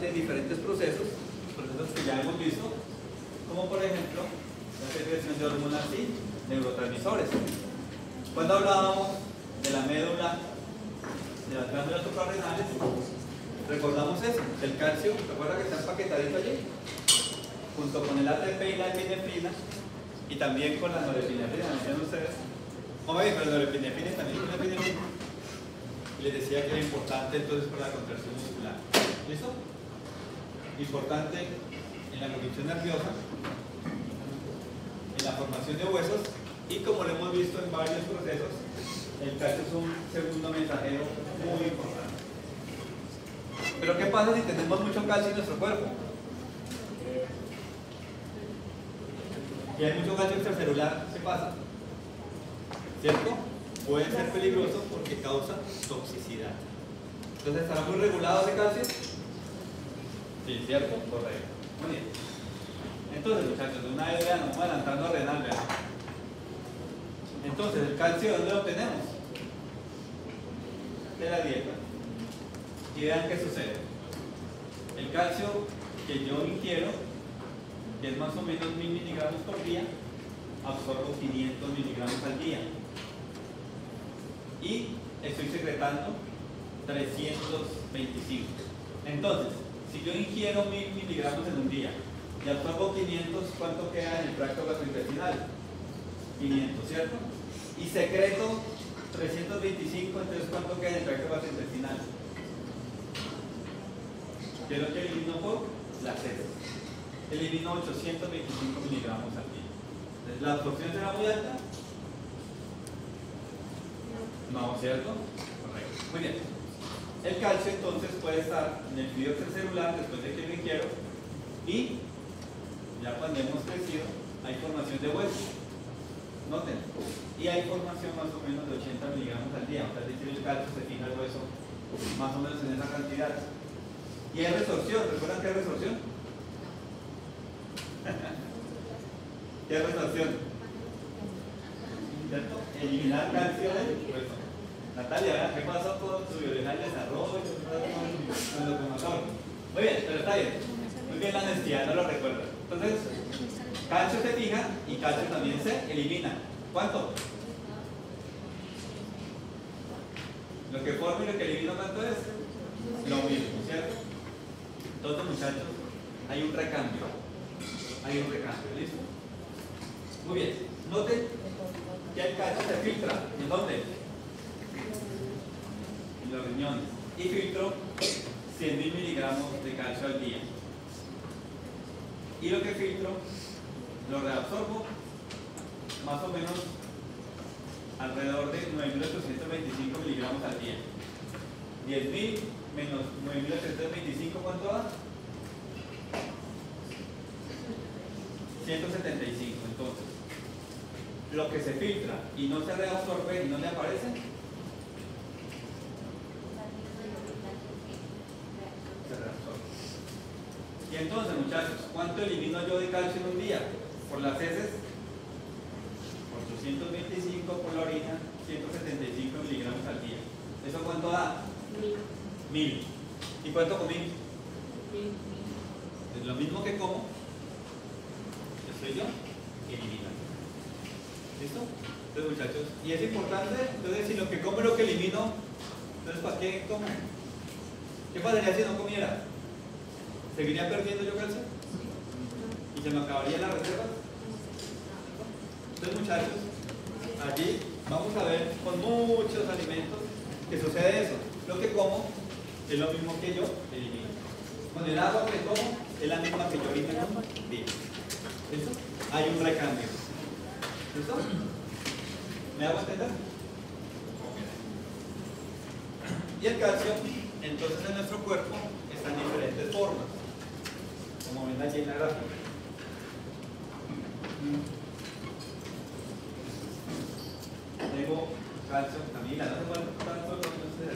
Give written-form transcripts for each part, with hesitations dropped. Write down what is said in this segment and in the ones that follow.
en diferentes procesos que ya hemos visto, como por ejemplo la secreción de hormonas y neurotransmisores. Cuando hablábamos de la médula, de las glándulas suprarrenales, recordamos eso, el calcio, recuerda que está empaquetadito allí, junto con el ATP y la epinefrina, y también con la norepinefrina, ¿me entienden ustedes? Vamos a ver, pero la norepinefrina también es una epinefrina. Y les decía que era importante entonces para la contracción muscular. ¿Listo? Importante en la conducción nerviosa, en la formación de huesos, y como lo hemos visto en varios procesos, el calcio es un segundo mensajero muy importante. Pero ¿qué pasa si tenemos mucho calcio en nuestro cuerpo? Y hay mucho calcio extracelular, ¿qué pasa? ¿Cierto? Puede ser peligroso porque causa toxicidad. Entonces, ¿estará muy regulado ese calcio? Sí, ¿cierto? Correcto. Muy bien. Entonces, muchachos, de una vez vean, vamos adelantando a renal, vean. Entonces, ¿el calcio dónde lo obtenemos? De la dieta. Y vean qué sucede. El calcio que yo ingiero, que es más o menos 1000 miligramos por día, absorbo 500 miligramos al día. Y estoy secretando 325. Entonces, si yo ingiero 1000 miligramos en un día y absorbo 500, ¿cuánto queda en el tracto gastrointestinal? 500, ¿cierto? Y secreto 325, entonces ¿cuánto queda en el tracto gastrointestinal? ¿Qué es lo que elimino por? Las heces. Elimino 825 miligramos al día. Entonces, ¿la absorción será muy alta? No, ¿cierto? Correcto. Muy bien. El calcio entonces puede estar en el fluido extracelular después de que lo ingiero, y ya cuando hemos crecido hay formación de hueso. Noten. Y hay formación más o menos de 80 miligramos al día. O sea, es decir, el calcio se fija el hueso más o menos en esa cantidad. Y hay resorción. ¿Recuerdan qué es resorción? ¿Qué es resorción? ¿Cierto? Eliminar calcio del hueso. Natalia, ¿verdad? ¿Qué pasó con su biología del desarrollo? Con el locomotor. Muy bien, pero está bien. Muy bien la honestidad, no lo recuerdo. Entonces, calcio se fija y calcio también se elimina. ¿Cuánto? Lo que forma y lo que elimina, ¿cuánto es? Lo mismo, ¿cierto? Entonces, muchachos, hay un recambio. Hay un recambio, ¿listo? Muy bien. Noten que el calcio se filtra. ¿En dónde? En los riñones. Y filtro 100.000 miligramos de calcio al día. Y lo que filtro lo reabsorbo más o menos alrededor de 9.825 miligramos al día. 10.000 menos 9.825, ¿cuánto da? 175. Entonces, lo que se filtra y no se reabsorbe y no le aparece, se reabsorbe. Y entonces, muchachos, ¿cuánto elimino yo de calcio en un día? Por las heces, 825, por la orina, 175 miligramos al día. ¿Eso cuánto da? 1000. ¿Y cuánto comí? 1000. Es lo mismo que como, estoy yo eliminando. ¿Listo? Entonces, muchachos, y es importante, entonces, si lo que como es lo que elimino, entonces, ¿para qué como? ¿Qué pasaría si no comiera? ¿Seguiría perdiendo yo calcio? ¿Y se me acabaría la reserva? Entonces, muchachos, allí vamos a ver con muchos alimentos que sucede eso. Lo que como es lo mismo que yo elimino. Con el agua que como es la misma que yo elimino. Bien. ¿Listo? Hay un recambio. ¿Listo? ¿Me hago entender? Y el calcio, entonces, en nuestro cuerpo está en diferentes formas, como ven allí en la gráfica. Tengo calcio, Camila, no se puede tanto,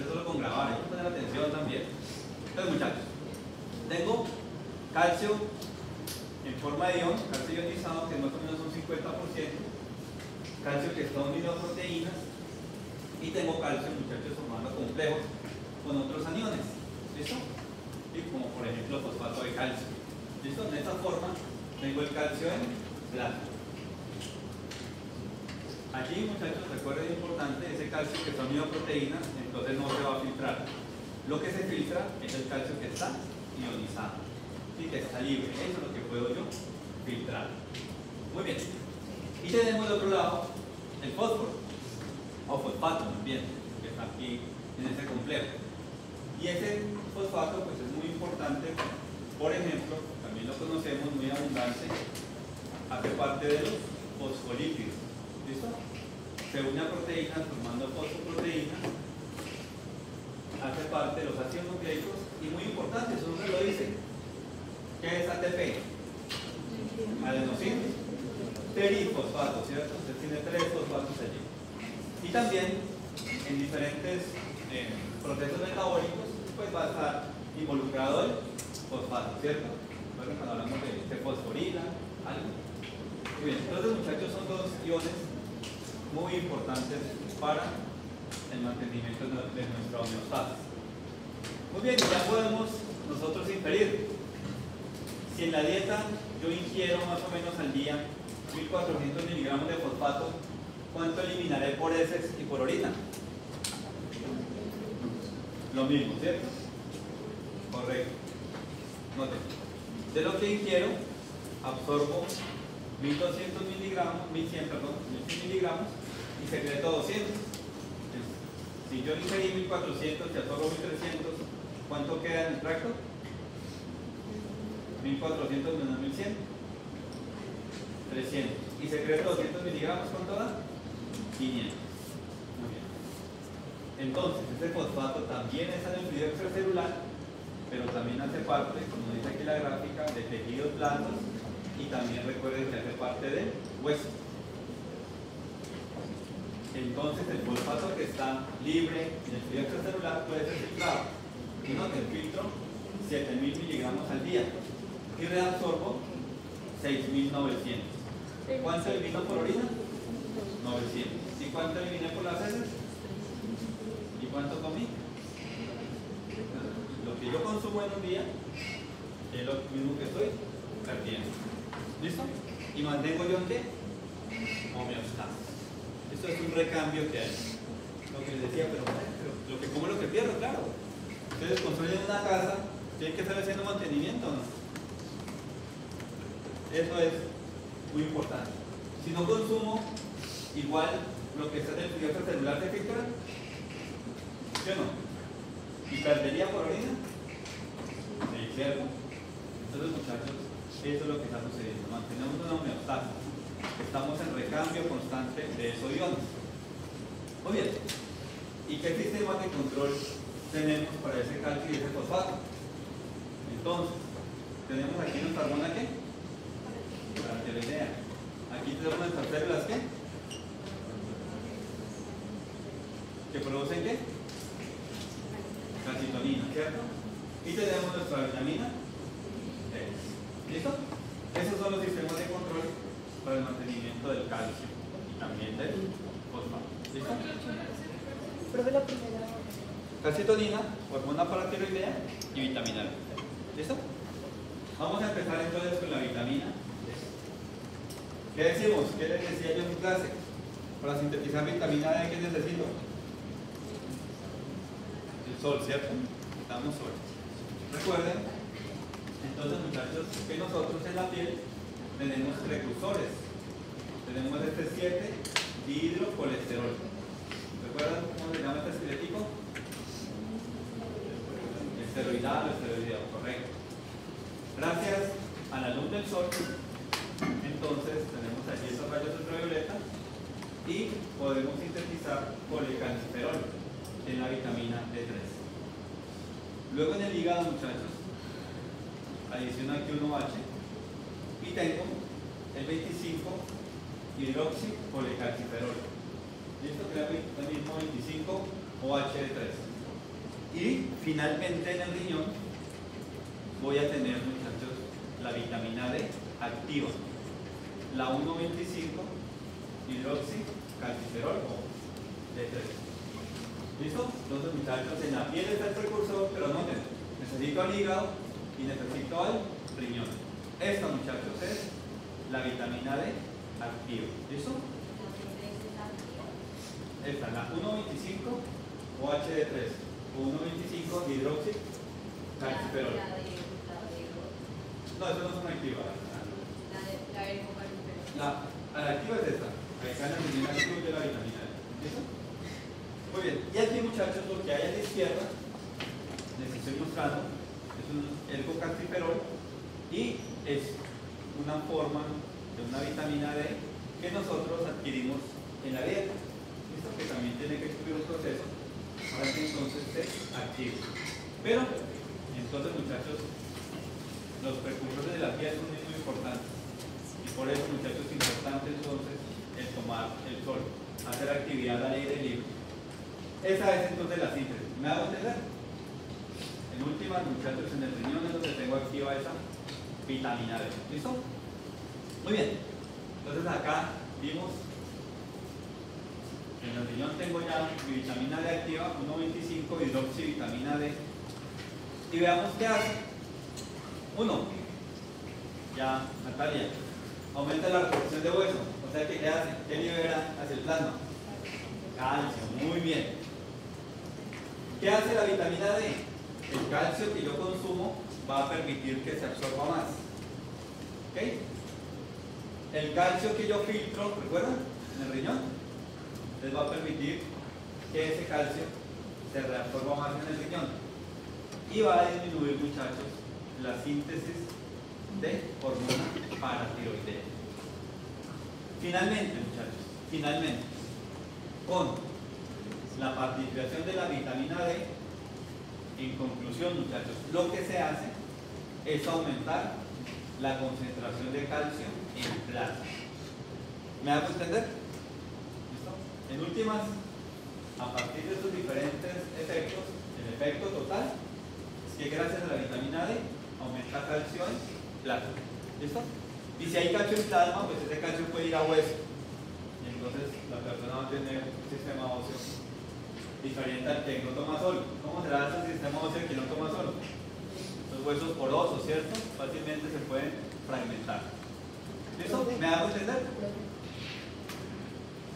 solo con grabar, hay que poner atención también. Entonces, muchachos, tengo calcio en forma de ion, calcio ionizado, que más o menos un 50%, calcio que está unido a proteínas, y tengo calcio, muchachos, formando complejos con otros aniones. ¿Listo? ¿sí? Como por ejemplo fosfato de calcio. ¿Listo? De esta forma tengo el calcio en plasma. Allí, muchachos, recuerden importante, ese calcio que son ioproteínas, entonces no se va a filtrar. Lo que se filtra es el calcio que está ionizado, ¿sí? Que está libre. Eso es lo que puedo yo filtrar. Muy bien. Y tenemos de otro lado el fósforo, o fosfato también, que está aquí en este complejo. Y ese fosfato pues es muy importante, por ejemplo, también lo conocemos, muy abundante, hace parte de los fosfolípidos. ¿Listo? Se une a proteínas formando fosfoproteínas, hace parte de los ácidos nucleicos y muy importante, su nombre lo dice. ¿Qué es ATP? Adenosín trifosfato, ¿cierto? Usted tiene 3 fosfatos allí. Y también en diferentes procesos metabólicos pues va a estar involucrado el fosfato, ¿cierto? Bueno, cuando hablamos de fosforila, algo. Muy bien, entonces muchachos son dos iones muy importantes para el mantenimiento de nuestra homeostasis. Muy bien, ya podemos nosotros inferir. Si en la dieta yo ingiero más o menos al día 1400 miligramos de fosfato, ¿cuánto eliminaré por heces y por orina? Lo mismo, ¿cierto? Correcto. Noten. De lo que ingiero, absorbo 1200 miligramos, 1100, perdón, 1100 miligramos y secreto 200. Si yo ingerí 1400 y absorbo 1300, ¿cuánto queda en el tracto? 1400 menos 1100, 300. Y secreto 200 miligramos, ¿cuánto da? 500. Muy bien. Entonces, este fosfato también está en el fluido extracelular, pero también hace parte, como dice aquí la gráfica, de tejidos blandos y también recuerden que hace parte del hueso. Entonces, el fosfato que está libre en el fluido extracelular puede ser filtrado. Y noten, filtro 7000 miligramos al día y reabsorbo 6900. ¿Cuánto elimino por orina? 900. ¿Y cuánto eliminé por las heces? ¿Y cuánto comí? Lo que yo consumo en un día es lo mismo que estoy perdiendo. ¿Listo? ¿Y mantengo yo en qué? Homeostasis. Esto es un recambio que hay. Lo que les decía, pero lo que como lo que pierdo, claro. Ustedes construyen una casa, tienen que estar haciendo mantenimiento, ¿no? Eso es muy importante. Si no consumo, igual lo que está en el fluido extracelular se filtra, ¿sí o no? ¿Y perdería por orina? Sí, ¿cierto? Entonces, muchachos, eso es lo que está sucediendo. Mantenemos una homeostasis. Estamos en recambio constante de esos iones. Muy bien. ¿Y qué sistemas de control tenemos para ese calcio y ese fosfato? Entonces, tenemos aquí nuestra hormona ¿qué? La tiroidea. Aquí tenemos nuestras células ¿qué? ¿Que producen qué? Calcitonina, ¿cierto? Y tenemos nuestra vitamina D. ¿Listo? Esos son los sistemas de control para el mantenimiento del calcio y también del fosfato. ¿Listo? Profe, la primera. Calcitonina, hormona paratiroidea y vitamina D. ¿Listo? Vamos a empezar entonces con la vitamina D. ¿Qué decimos? ¿Qué les decía yo en mi clase? Para sintetizar vitamina D, ¿qué necesito? El sol, ¿cierto? Necesitamos sol. Recuerden, entonces muchachos, que nosotros en la piel tenemos precursores. Tenemos este 7-dihidrocolesterol. ¿Recuerdan cómo se llama este esquelético? Esteroidal o esteroideo, correcto. Gracias a la luz del sol, entonces tenemos allí esos rayos ultravioleta y podemos sintetizar colecalciferol en la vitamina D3. Luego en el hígado, muchachos, adiciono aquí 1H y tengo el 25-hidroxicolecalciferol. ¿Listo? Crea el mismo 25OH3. Y finalmente en el riñón voy a tener, muchachos, la vitamina D activa, la 1,25-hidroxicalciferol o D3. ¿Listo? Entonces, muchachos, en la piel está el precursor, pero noten, necesito al hígado y necesito al riñón. Esta, muchachos, es la vitamina D activa. ¿Listo? Esta, la 1,25 OHD3 o 1,25 hidroxicalciferol. No, eso no es una activa. La activa es esta. Acá en la vitamina activa de la vitamina D. ¿Listo? Muy bien. Y aquí, muchachos, lo que hay a la izquierda, les estoy mostrando, es un ergocalciferol y es una forma de una vitamina D que nosotros adquirimos en la dieta. ¿Listo? Que también tiene que cumplir un proceso para que entonces se active. Pero, entonces, muchachos, los precursores de la piel son muy importantes. Y por eso, muchachos, es importante entonces el tomar el sol, hacer actividad al aire libre. Esa es entonces la síntesis. ¿Me hago entender? En últimas, muchachos, en el riñón es donde tengo activa esa vitamina D. ¿Listo? Muy bien. Entonces acá vimos, en el riñón tengo ya mi vitamina D activa, 1,25 hidroxivitamina D. Y veamos qué hace. 1. Ya, Natalia, aumenta la absorción de hueso. O sea que ¿qué hace? ¿Qué libera hacia el plasma? Calcio, muy bien. ¿Qué hace la vitamina D? El calcio que yo consumo va a permitir que se absorba más. ¿Ok? El calcio que yo filtro, ¿recuerdan? En el riñón, les va a permitir que ese calcio se reabsorba más en el riñón. Y va a disminuir, muchachos, la síntesis de hormona paratiroidea. Finalmente, muchachos, finalmente, con la participación de la vitamina D, en conclusión, muchachos, lo que se hace es aumentar la concentración de calcio en plasma. ¿Me hago entender? ¿Listo? En últimas, a partir de estos diferentes efectos, el efecto total es que gracias a la vitamina D aumenta calcio en plasma. ¿Listo? Y si hay calcio en plasma, pues ese calcio puede ir a hueso. Y entonces la persona va a tener un sistema óseo diferente al que no toma sol. ¿Cómo será ese sistema óseo que no toma sol? Los huesos porosos, ¿cierto? Fácilmente se pueden fragmentar. ¿Listo? ¿Me hago entender?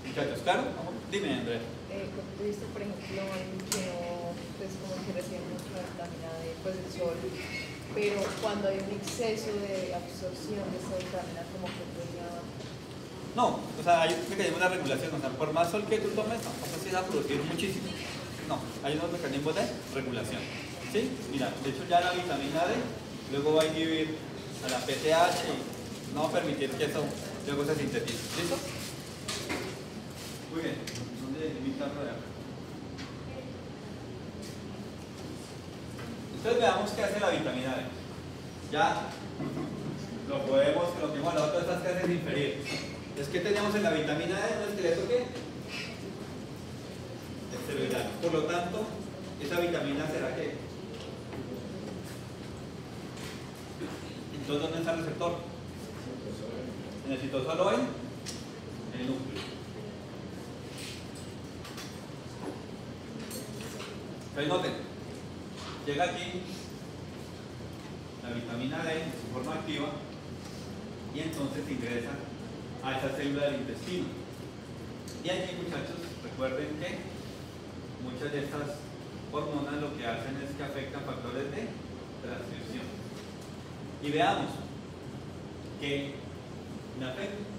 Muchachos, ¿claro? Dime, Andrea. Como tú viste, por ejemplo, alguien que no, pues como que recibe mucho la vitamina D, pues el sol, pero cuando hay un exceso de absorción de esta vitamina, como que podría... No, o sea, hay un mecanismo de regulación, o sea, por más sol que tú tomes, tampoco se va a producir muchísimo. No, hay unos mecanismos de regulación. ¿Sí? Mira, de hecho ya la vitamina D luego va a inhibir a la PTH y no va a permitir que eso luego se sintetice. ¿Listo? Muy bien. ¿Dónde limitarlo de acá? Entonces veamos qué hace la vitamina D. Ya lo podemos, lo que hemos hablado todas estas clases inferiores. Es que tenemos en la vitamina D un esqueleto que esteroidal. Por lo tanto, esa vitamina será que. Entonces, ¿dónde está el receptor? En el citosol o en el núcleo. Entonces, noten, llega aquí la vitamina D en su forma activa y entonces ingresa a esa célula del intestino. Y aquí, muchachos, recuerden que muchas de estas hormonas lo que hacen es que afectan factores de transcripción. Y veamos que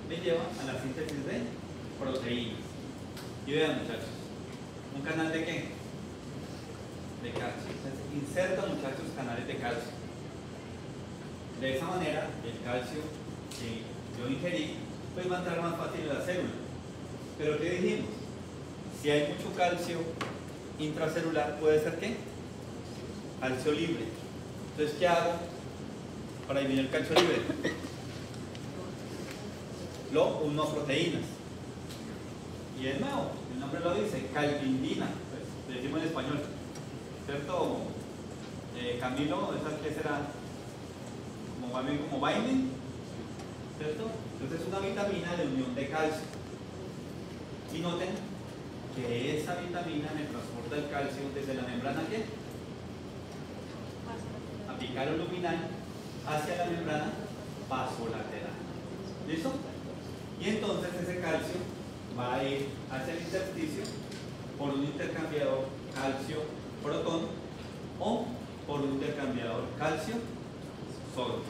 me lleva a la síntesis de proteínas. Y vean, muchachos, ¿un canal de qué? De calcio. Entonces, inserta, muchachos, canales de calcio. De esa manera, el calcio que yo ingerí, pues va a entrar más fácil en la célula. Pero ¿qué dijimos? Si hay mucho calcio intracelular, ¿puede ser qué? Calcio libre. Entonces, ¿qué hago para eliminar el calcio libre? Lo uno a proteínas. Y de nuevo, el nombre lo dice, calpindina, pues, le decimos en español. ¿Cierto? Camilo, ¿esa qué será? Como binding, ¿cierto? Entonces es una vitamina de unión de calcio. Y noten que esa vitamina me transporta el calcio desde la membrana ¿qué? apicaloluminal hacia la membrana vasolateral. ¿Listo? Y entonces ese calcio va a ir hacia el intersticio por un intercambiador calcio-protón o por un intercambiador calcio-sodio.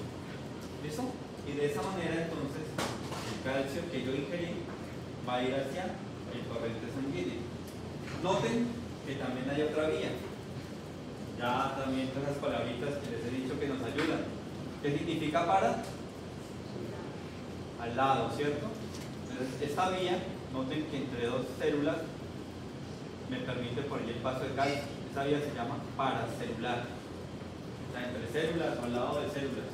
¿Listo? Y de esa manera entonces el calcio que yo ingerí va a ir hacia el torrente sanguíneo. Noten que también hay otra vía. Ya también todas esas palabritas que les he dicho que nos ayudan. ¿Qué significa para? Al lado, ¿cierto? Entonces esta vía, noten que entre dos células me permite por ahí el paso de calcio. Esa vía se llama paracelular. O sea, entre células o al lado de células.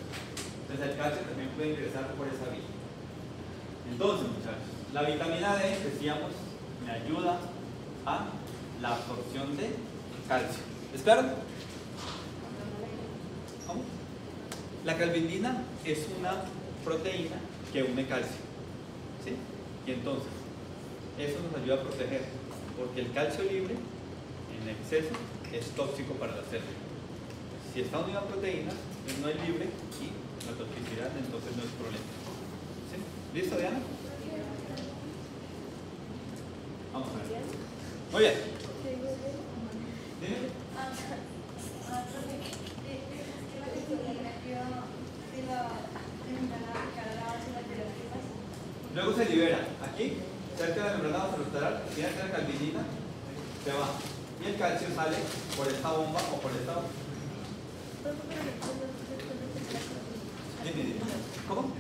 Entonces el calcio también puede ingresar por esa vía. Entonces, muchachos, la vitamina D, decíamos, me ayuda a la absorción de calcio. ¿Es claro? ¿Cómo? La calvindina es una proteína que une calcio. ¿Sí? Y entonces, eso nos ayuda a proteger, porque el calcio libre, en exceso, es tóxico para la célula. Si está unido a proteínas, pues no es libre y la toxicidad entonces no es problema. ¿Sí? ¿Listo, Diana? Vamos a ver. Muy bien. Dime. Luego se libera. Aquí, cerca de la membrana vasolateral, tiene la calvinina, se va. Y el calcio sale por esta bomba o por esta bomba. Dime. ¿Cómo?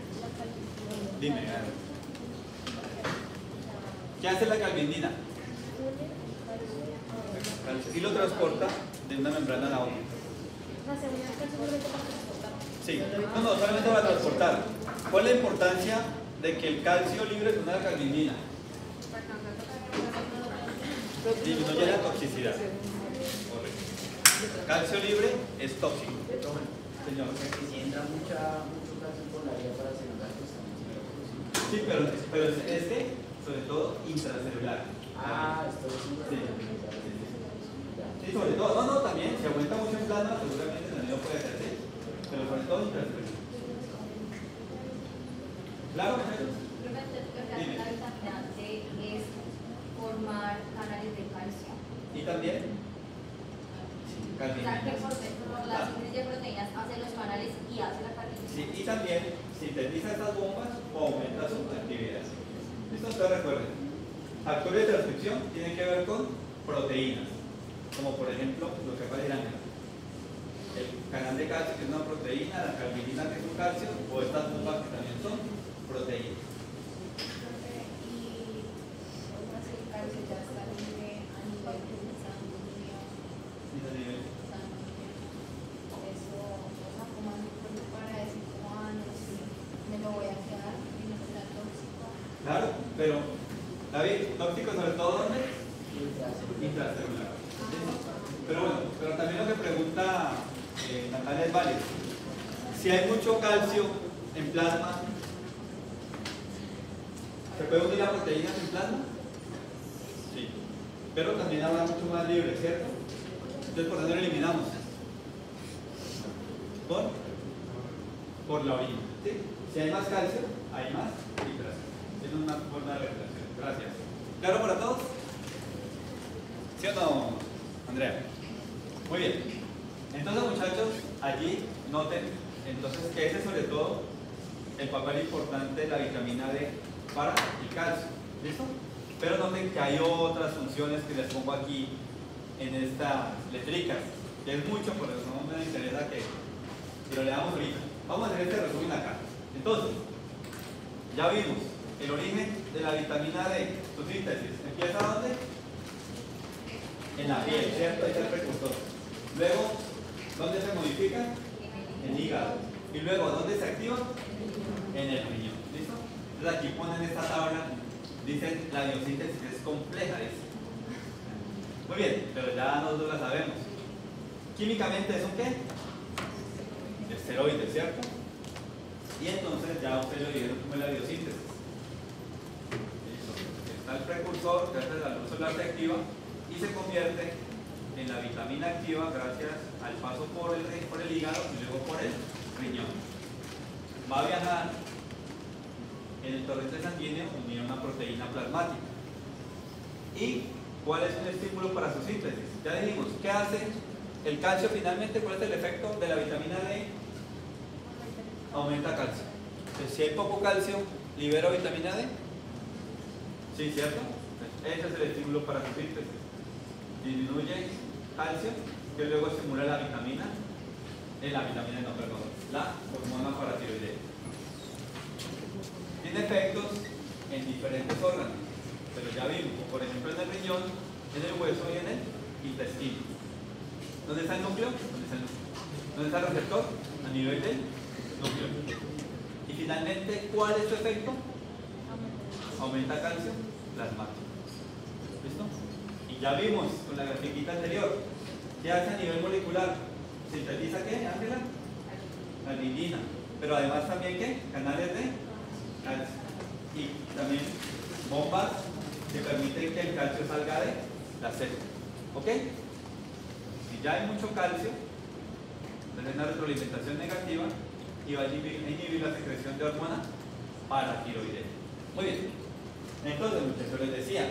Dime. ¿Qué hace la calvinina? Y lo transporta de una membrana a la otra. Sí, no, solamente para transportar. ¿Cuál es la importancia de que el calcio libre con una calvinina? Disminuye la toxicidad. Correcto. Calcio libre es tóxico. Señor. Si entra mucho calcio por la vía paracelular, pues también. Sí, pero este, sobre todo, intracelular. Esto es intracelular. Sí, sobre todo, no, también, si aumenta mucho en plasma, seguramente el anillo puede hacerse, pero sobre todo intracelular. ¿Claro? Creo que la vitamina D es formar canales de calcio. ¿Y también? O sea, que por la síntesis de proteínas hace los canales y hace la calvindina. Sí, y también sintetiza estas bombas o aumenta su actividad. Esto ustedes recuerden. Factores de transcripción tienen que ver con proteínas, como por ejemplo lo que acaba de decir Ángela. El canal de calcio, que es una proteína, la calvinina, que es un calcio, o estas bombas que también son proteínas. Y otras el calcio ya está libre a nivel sanguíneo. Eso, o sea, como para decir, no sé, me lo voy a quedar y no será tóxico. Claro, pero David, tóxico sobre todo ¿dónde? Intracelular. Pero bueno, pero también lo que pregunta Natalia es válido. Si hay mucho calcio en plasma, ¿se puede unir a proteínas en plasma? Sí. Pero también habrá mucho más libre, ¿cierto? Entonces, ¿por dónde lo eliminamos? Por la orina. ¿Sí? Si hay más calcio, hay más filtración. Es una forma de regulación. Gracias. ¿Claro para todos? ¿Sí o no, Andrea? Muy bien. Entonces, muchachos, allí noten entonces que ese es sobre todo el papel importante de la vitamina D para el calcio. ¿Listo? Pero noten que hay otras funciones que les pongo aquí en estas letricas, que es mucho, por eso no me interesa que lo leamos ahorita. Vamos a hacer este resumen acá. Entonces, ya vimos el origen de la vitamina D, su síntesis. ¿Empieza dónde? En la piel, ¿cierto? Ahí está el precursor. Luego, ¿dónde se modifica? En el hígado. Y luego, ¿dónde se activa? En el riñón. ¿Listo? Entonces aquí ponen esta tabla, dicen la biosíntesis es compleja, dice. Muy bien, pero ya nosotros la sabemos. Químicamente es un qué? Esteroide, ¿cierto? Y entonces ya ustedes lo vieron como es la biosíntesis. Listo. Está el precursor, que hace la luz solar se activa y se convierte en la vitamina activa gracias al paso por el hígado y luego por el riñón. Va a viajar en el torrente sanguíneo unido a una proteína plasmática. ¿Y cuál es un estímulo para su síntesis? Ya dijimos, ¿qué hace el calcio finalmente? ¿Cuál es el efecto de la vitamina D? Aumenta calcio. Entonces, si hay poco calcio, ¿libera vitamina D? Sí, ¿cierto? Ese es el estímulo para su síntesis. Disminuye calcio, que luego estimula la hormona paratiroidea. Tiene efectos en diferentes órganos, pero ya vimos, por ejemplo en el riñón, en el hueso y en el intestino. ¿Dónde está el núcleo? ¿Dónde está el receptor? A nivel del núcleo. Y finalmente, ¿cuál es su efecto? Aumenta calcio plasmático. ¿Listo? Y ya vimos con la grafiquita anterior, ¿qué hace a nivel molecular? ¿Sintetiza qué, Ángela? Adenina. Pero además también, ¿qué? Canales de calcio. Y también bombas que permiten que el calcio salga de la célula. ¿Ok? Si ya hay mucho calcio, entonces una retroalimentación negativa y va a inhibir la secreción de hormona paratiroidea. Muy bien. Entonces, muchachos, les decía,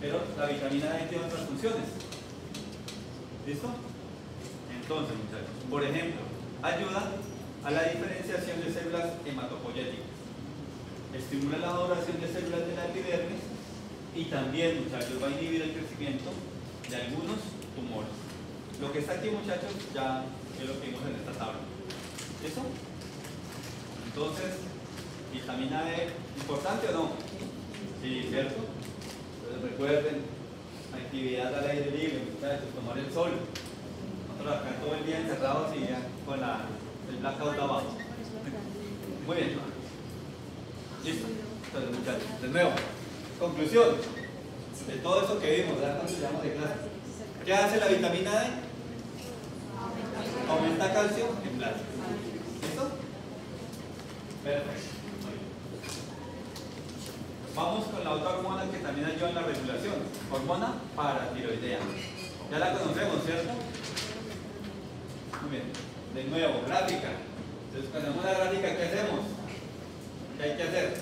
pero la vitamina D tiene otras funciones. ¿Listo? Entonces, muchachos, por ejemplo, ayuda a la diferenciación de células hematopoyéticas, estimula la maduración de células de la epidermis y también, muchachos, va a inhibir el crecimiento de algunos tumores. Lo que está aquí, muchachos, ya es lo que vimos en esta tabla. ¿Listo? Entonces, vitamina D, ¿importante o no? Sí, ¿cierto? Entonces recuerden, actividad al aire libre, muchachos, tomar el sol. Nosotros acá todo el día encerrados y ya con el blackout abajo. Muy bien. Listo. Entonces, muchachos, de nuevo, conclusión de todo eso que vimos, ya cuando llegamos de clase. ¿Qué hace la vitamina D? Aumenta calcio en plasma. ¿Listo? Perfecto. Vamos con la otra hormona que también ayuda en la regulación, hormona paratiroidea. Ya la conocemos, ¿cierto? Muy bien. De nuevo, gráfica. Entonces, cuando hacemos la gráfica, ¿qué hacemos? ¿Qué hay que hacer?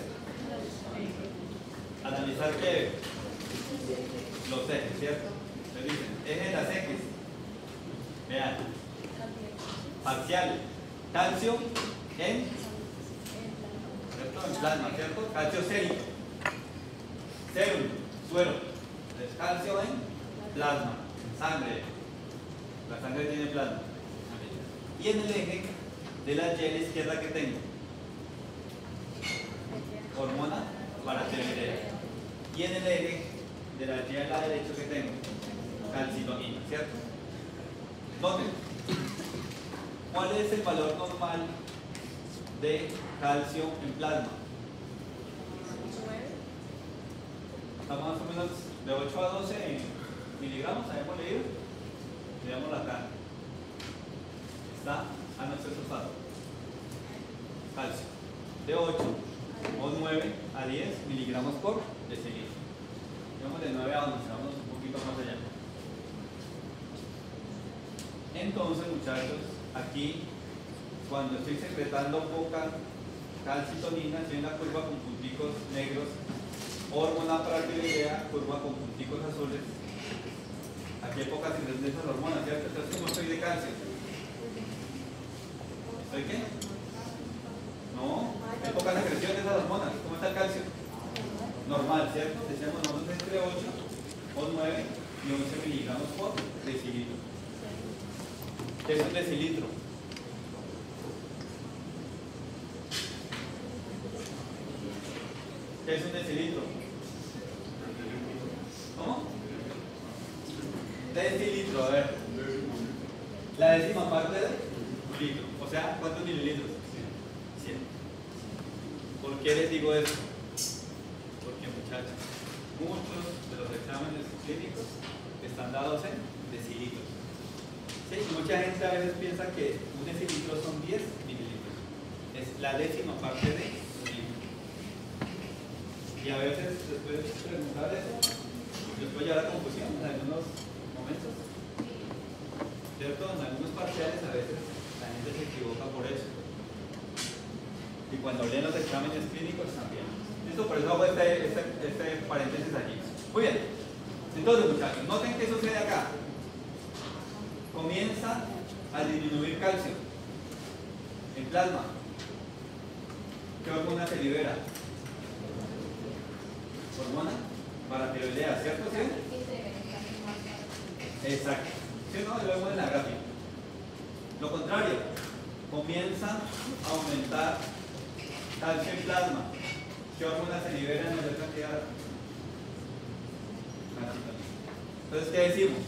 Analizar qué. Los ejes, ¿cierto? Le dicen, eje de las ejes. Vean. Parcial. Calcio en, ¿cierto? En plasma, ¿cierto? Calcio sérico. Serum, suero. Entonces, calcio en plasma, en sangre. La sangre tiene plasma. Y en el eje de la Y a la izquierda que tengo, hormona paratiroidea. Y en el eje de la Y a la derecha que tengo, calcitonina, ¿cierto? Noten, ¿cuál es el valor normal de calcio en plasma? Está más o menos de 8 a 12 miligramos, habíamos leído. Veámoslo acá. Está a nuestro sulfato. Calcio. De 8 o 9 a 10 miligramos por decilitro. Vamos de 9 a 11, vamos un poquito más allá. Entonces, muchachos, aquí, cuando estoy secretando poca calcitonina, estoy en la curva con punticos negros, hormona paratiroidea, curva con punticos azules. Aquí hay poca secreción de esas hormonas, ¿cierto? Entonces, ¿cómo estoy de calcio? ¿Estoy qué? No, hay poca secreción de esas hormonas. ¿Cómo está el calcio? Normal, ¿cierto? Decíamos nosotros entre 8 o 9 y 11 miligramos por decilitro. ¿Qué es un decilitro? ¿Qué es un decilitro? ¿Cómo? Decilitro, a ver. La décima parte de litro. O sea, ¿cuántos mililitros? 100. ¿Por qué les digo eso? Porque, muchachos, muchos de los exámenes clínicos están dados en decilitros. ¿Sí? Mucha gente a veces piensa que un decilitro son 10 mililitros. Es la décima parte de un litro. Y a veces, después de preguntar eso, les puede llevar a confusión en algunos momentos. ¿cierto? En algunos parciales a veces la gente se equivoca por eso. Y cuando leen los exámenes clínicos también. ¿Listo? Por eso hago este paréntesis allí. Muy bien. Entonces, muchachos, noten qué sucede acá. Comienza a disminuir calcio en plasma. ¿Qué hormona se libera? Hormona paratiroidea, ¿cierto? ¿Sí? Exacto. ¿Sí o no? Lo vemos en la gráfica. Lo contrario, comienza a aumentar calcio en plasma. ¿Qué hormona se libera en mayor cantidad? Entonces, ¿qué decimos?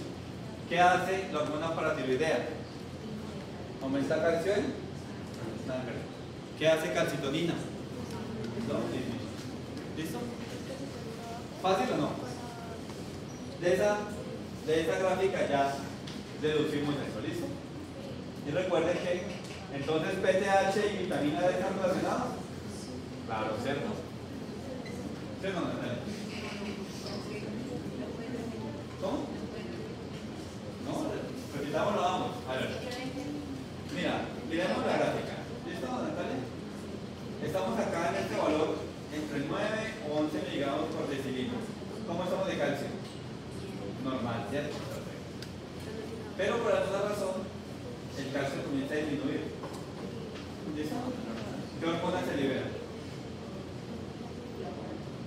¿Qué hace la hormona paratiroidea? Aumenta calcio en sangre. ¿Qué hace calcitonina? No, ¿listo? ¿Fácil o no? De esa gráfica ya deducimos eso, ¿listo? Y recuerden que entonces PTH y vitamina D están relacionados. Claro, ¿cierto? ¿Sí o no, Natalia? ¿Cómo? No, repitámoslo, vamos. A ver. Mira, miremos la gráfica. ¿Listo, Natalia? Estamos acá en este valor entre 9 o 11 miligramos por decilitro. ¿Cómo estamos de calcio? Normal, ¿cierto? Perfecto. Pero por alguna razón, el calcio comienza a disminuir. ¿Listo? ¿Qué hormona se libera?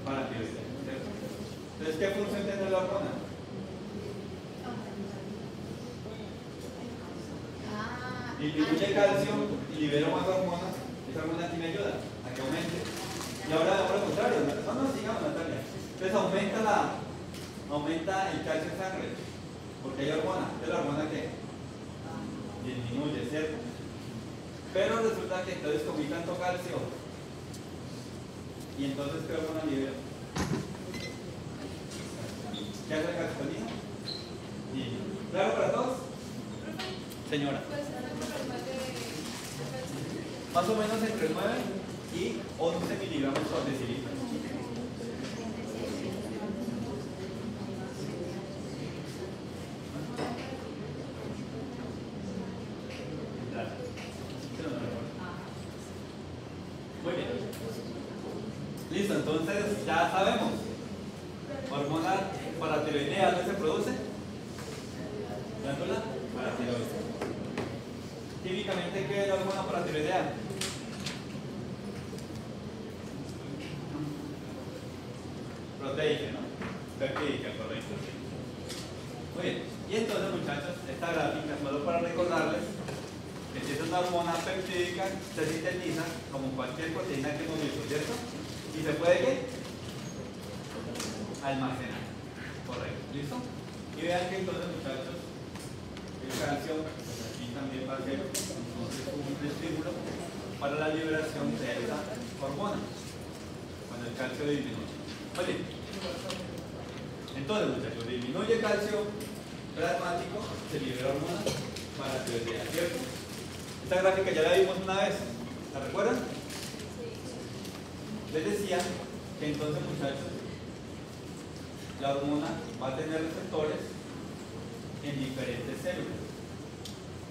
Paratiroidea, ¿cierto? Entonces, ¿qué función tiene la hormona? Disminuye calcio y libera más hormonas. Esa hormona aquí me ayuda a que aumente. Y ahora lo contrario, no sigamos, Natalia. Entonces aumenta el calcio en sangre, porque hay hormona. ¿Es la hormona que disminuye, cierto? Pero resulta que entonces comí tanto calcio y entonces ¿qué hormona libera? ¿Qué hace la calcitonina? ¿Y claro para todos? Señora. Más o menos entre 9 y 11 miligramos por decilitro. Muy bien. Listo, entonces ya sabemos. Hormona paratiroidea, ¿dónde se produce? Glándula paratiroidea. Químicamente, ¿qué es la hormona paratiroidea? Proteica, ¿no? Peptídica, correcto. Muy bien. Y entonces, muchachos, esta gráfica, solo para recordarles que si es una hormona peptídica, se sintetiza como cualquier proteína que hemos visto, ¿cierto? ¿Y se puede qué? Almacenar. Correcto. ¿Listo? Y vean que entonces, muchachos, el calcio, pues aquí también va a ser entonces un estímulo para la liberación de esa hormona cuando el calcio disminuye. Oye, entonces, muchachos, disminuye el calcio plasmático, se libera hormona paratiroidea, ¿cierto? Esta gráfica ya la vimos una vez, ¿la recuerdan? Les decía que entonces, muchachos, la hormona va a tener receptores en diferentes células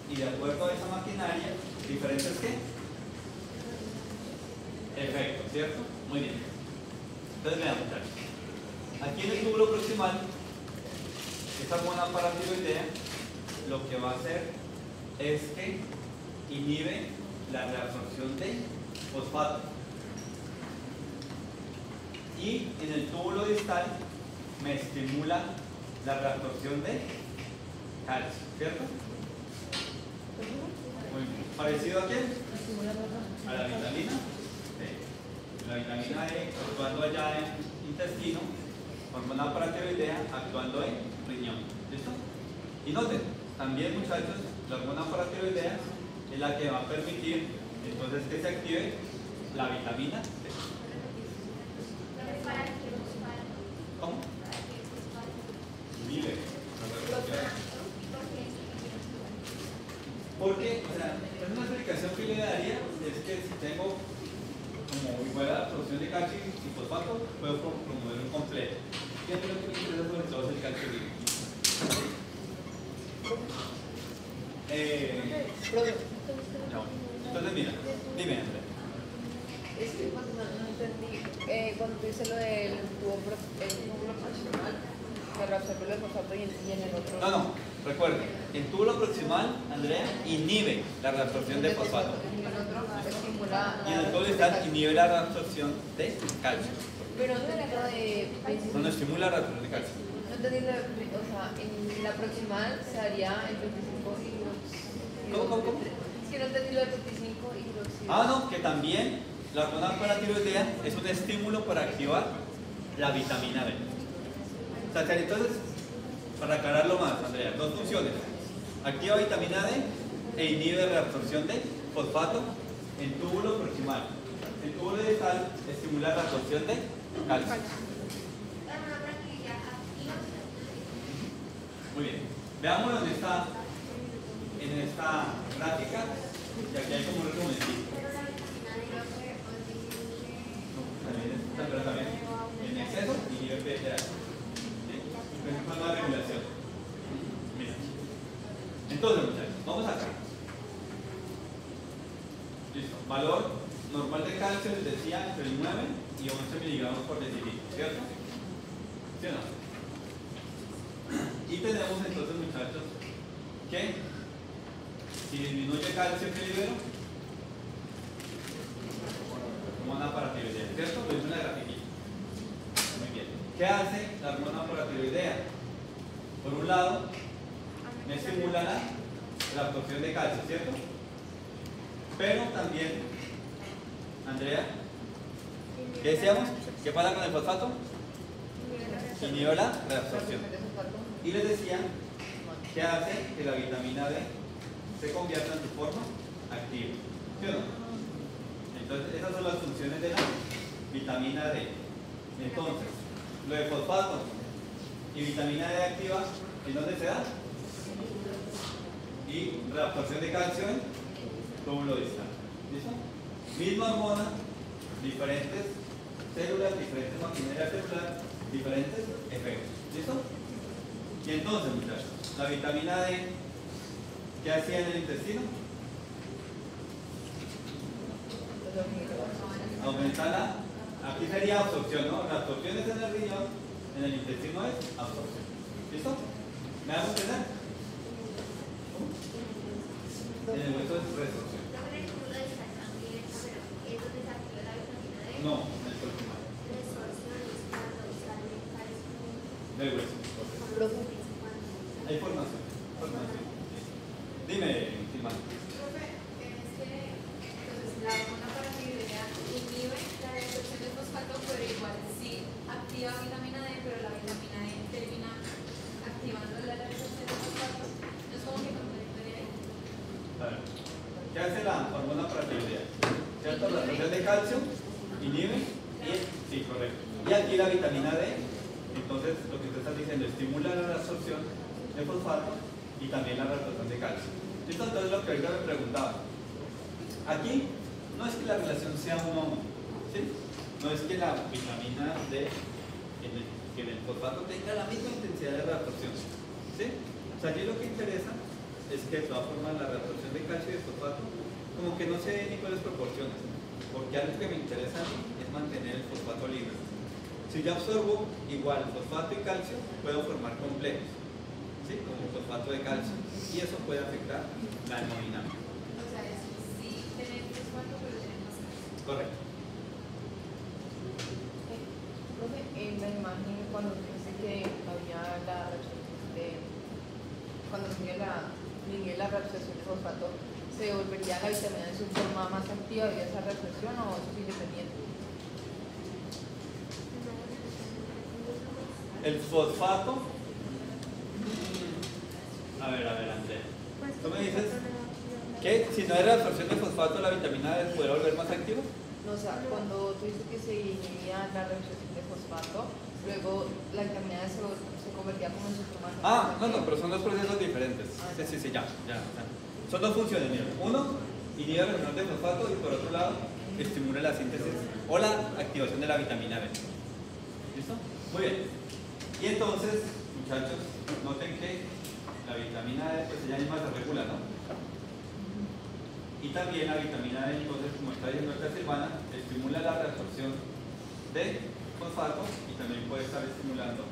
y de acuerdo a esa maquinaria, diferentes ¿qué? Efectos, ¿cierto? Muy bien. Entonces vean, muchachos, aquí en el túbulo proximal, esta hormona paratiroidea lo que va a hacer es que inhibe la reabsorción de fosfato y en el túbulo distal me estimula la reabsorción de calcio, ¿cierto? Muy bien. ¿Parecido a quién? A la vitamina D. La vitamina D actuando allá en intestino, hormona paratiroidea actuando en riñón. ¿Listo? Y noten, también, muchachos, la hormona paratiroidea es la que va a permitir entonces que se active la vitamina D. ¿Cómo? Vive. Porque, o sea, una explicación que le daría es que si tengo como igual la absorción de calcio y fosfato, puedo promover un completo. Y a mí lo que me interesa sobre todo es el calcio vivo. No. Entonces mira, dime Andrea. Es que cuando no entendí, cuando tú dices lo del tubo proximal, que reabsorbe lo de fosfato y en el otro. No, recuerden, el túbulo proximal, Andrea, inhibe la reabsorción de fosfato. Y en el otro estimula. Y en el túbulo distal inhibe la reabsorción de calcio. Pero no era lo de. No estimula la reabsorción de calcio. No entendí, o sea, en la proximal se haría el 25 hidroxilo. ¿Cómo? Es que no entendí lo del 25 hidroxilo. No, que también la hormona paratiroidea es un estímulo para activar la vitamina B. O sea, entonces, para aclararlo más, Andrea, dos funciones. Activa vitamina D e inhibe la reabsorción de fosfato en túbulo proximal. El túbulo distal estimula la absorción de calcio. Muy bien. Veamos dónde está en esta gráfica. Y aquí hay como un resumen. Pero también en exceso y nivel PHA. Es una regulación. Mira. Entonces, muchachos, vamos acá. Listo. Valor normal de calcio les decía entre 9 y 11 miligramos por decilitro, ¿cierto? ¿Sí o no? Y tenemos entonces, muchachos, que si disminuye calcio que libero, hormona paratiroidea, ¿cierto? Lo hice en la grafiquita. Muy bien. ¿Qué hace la hormona paratiroidea? Por un lado, me estimula la absorción de calcio, ¿cierto? Pero también, Andrea, ¿qué decíamos? ¿Qué pasa con el fosfato? Inhibe la reabsorción. Y les decía que hace que la vitamina D se convierta en su forma activa, ¿sí o no? Entonces, esas son las funciones de la vitamina D. Entonces, lo de fosfato y vitamina D activa, ¿en dónde se da? Y reabsorción de calcio en túbulo distal. ¿Listo? Misma hormona, diferentes células, diferentes maquinaria celular, diferentes efectos. ¿Listo? Y entonces, muchachos, la vitamina D, ¿qué hacía en el intestino? Aumenta aquí sería absorción, ¿no? La absorción es en el riñón, en el intestino es absorción. ¿Listo? ¿Me hago entender? En el hueso es resorción. No, en el proximal. Del hueso. Hay formación. Dime, Silvana. La hormona paratiroidea inhibe la reabsorción de fosfato, pero igual sí activa vitamina D, pero la vitamina D termina activando la reabsorción de fosfato. No es como que contradictoria ahí. Vale. ¿Qué hace la hormona paratiroidea? ¿Cierto? La absorción de calcio, inhibe y sí, correcto. Y aquí la vitamina D, entonces lo que tú estás diciendo, estimula la reabsorción de fosfato y también la reabsorción de calcio. ¿Listo? Entonces lo que ahorita me preguntaba. Aquí no es que la relación sea 1 a 1, ¿sí? No es que la vitamina D que en el fosfato tenga la misma intensidad de reabsorción, ¿sí? O sea, aquí lo que interesa es que de todas formas la reabsorción de calcio y de fosfato como que no se den iguales proporciones, porque algo que me interesa a mí es mantener el fosfato libre. Si yo absorbo igual fosfato y calcio, puedo formar complejos, ¿sí? Como fosfato de calcio, y eso puede afectar la hemodinámica. O sea, es sí tener fosfato, pero tener más calcio. Correcto. Profe, en la imagen cuando dice que había la reabsorción de, cuando disminuye la reabsorción de fosfato, ¿se volvería la vitamina en su forma más activa debido a esa reabsorción o eso es independiente? El fosfato. A ver, Andrea. ¿Tú me dices que si no hay reabsorción de fosfato, la vitamina D puede volver más activa? No, o sea, cuando tú dices que se inhibía la reabsorción de fosfato, luego la vitamina D se convertía como en su forma. No, pero son dos procesos diferentes. Sí, ya. Son dos funciones, mira. Uno, inhibe la reabsorción de fosfato y por otro lado, estimula la síntesis o la activación de la vitamina B. ¿Listo? Muy bien. Y entonces, muchachos, noten que la vitamina D, pues ella misma se regula, ¿no? Y también la vitamina D, entonces, como está diciendo esta Silvana, estimula la reabsorción de fosfato y también puede estar estimulando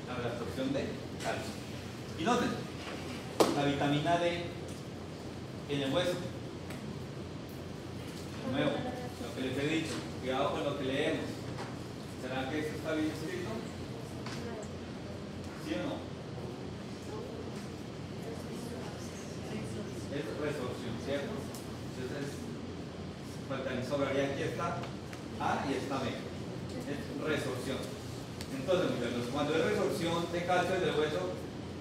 la reabsorción de calcio. Y noten, la vitamina D en el hueso. De nuevo, lo que les he dicho, cuidado con lo que leemos. ¿Será que esto está bien escrito? ¿Sí o no? Es resorción, ¿cierto? Entonces, sobraría aquí está A y está B. Es resorción. Entonces, muchachos, cuando es resorción de calcio del hueso,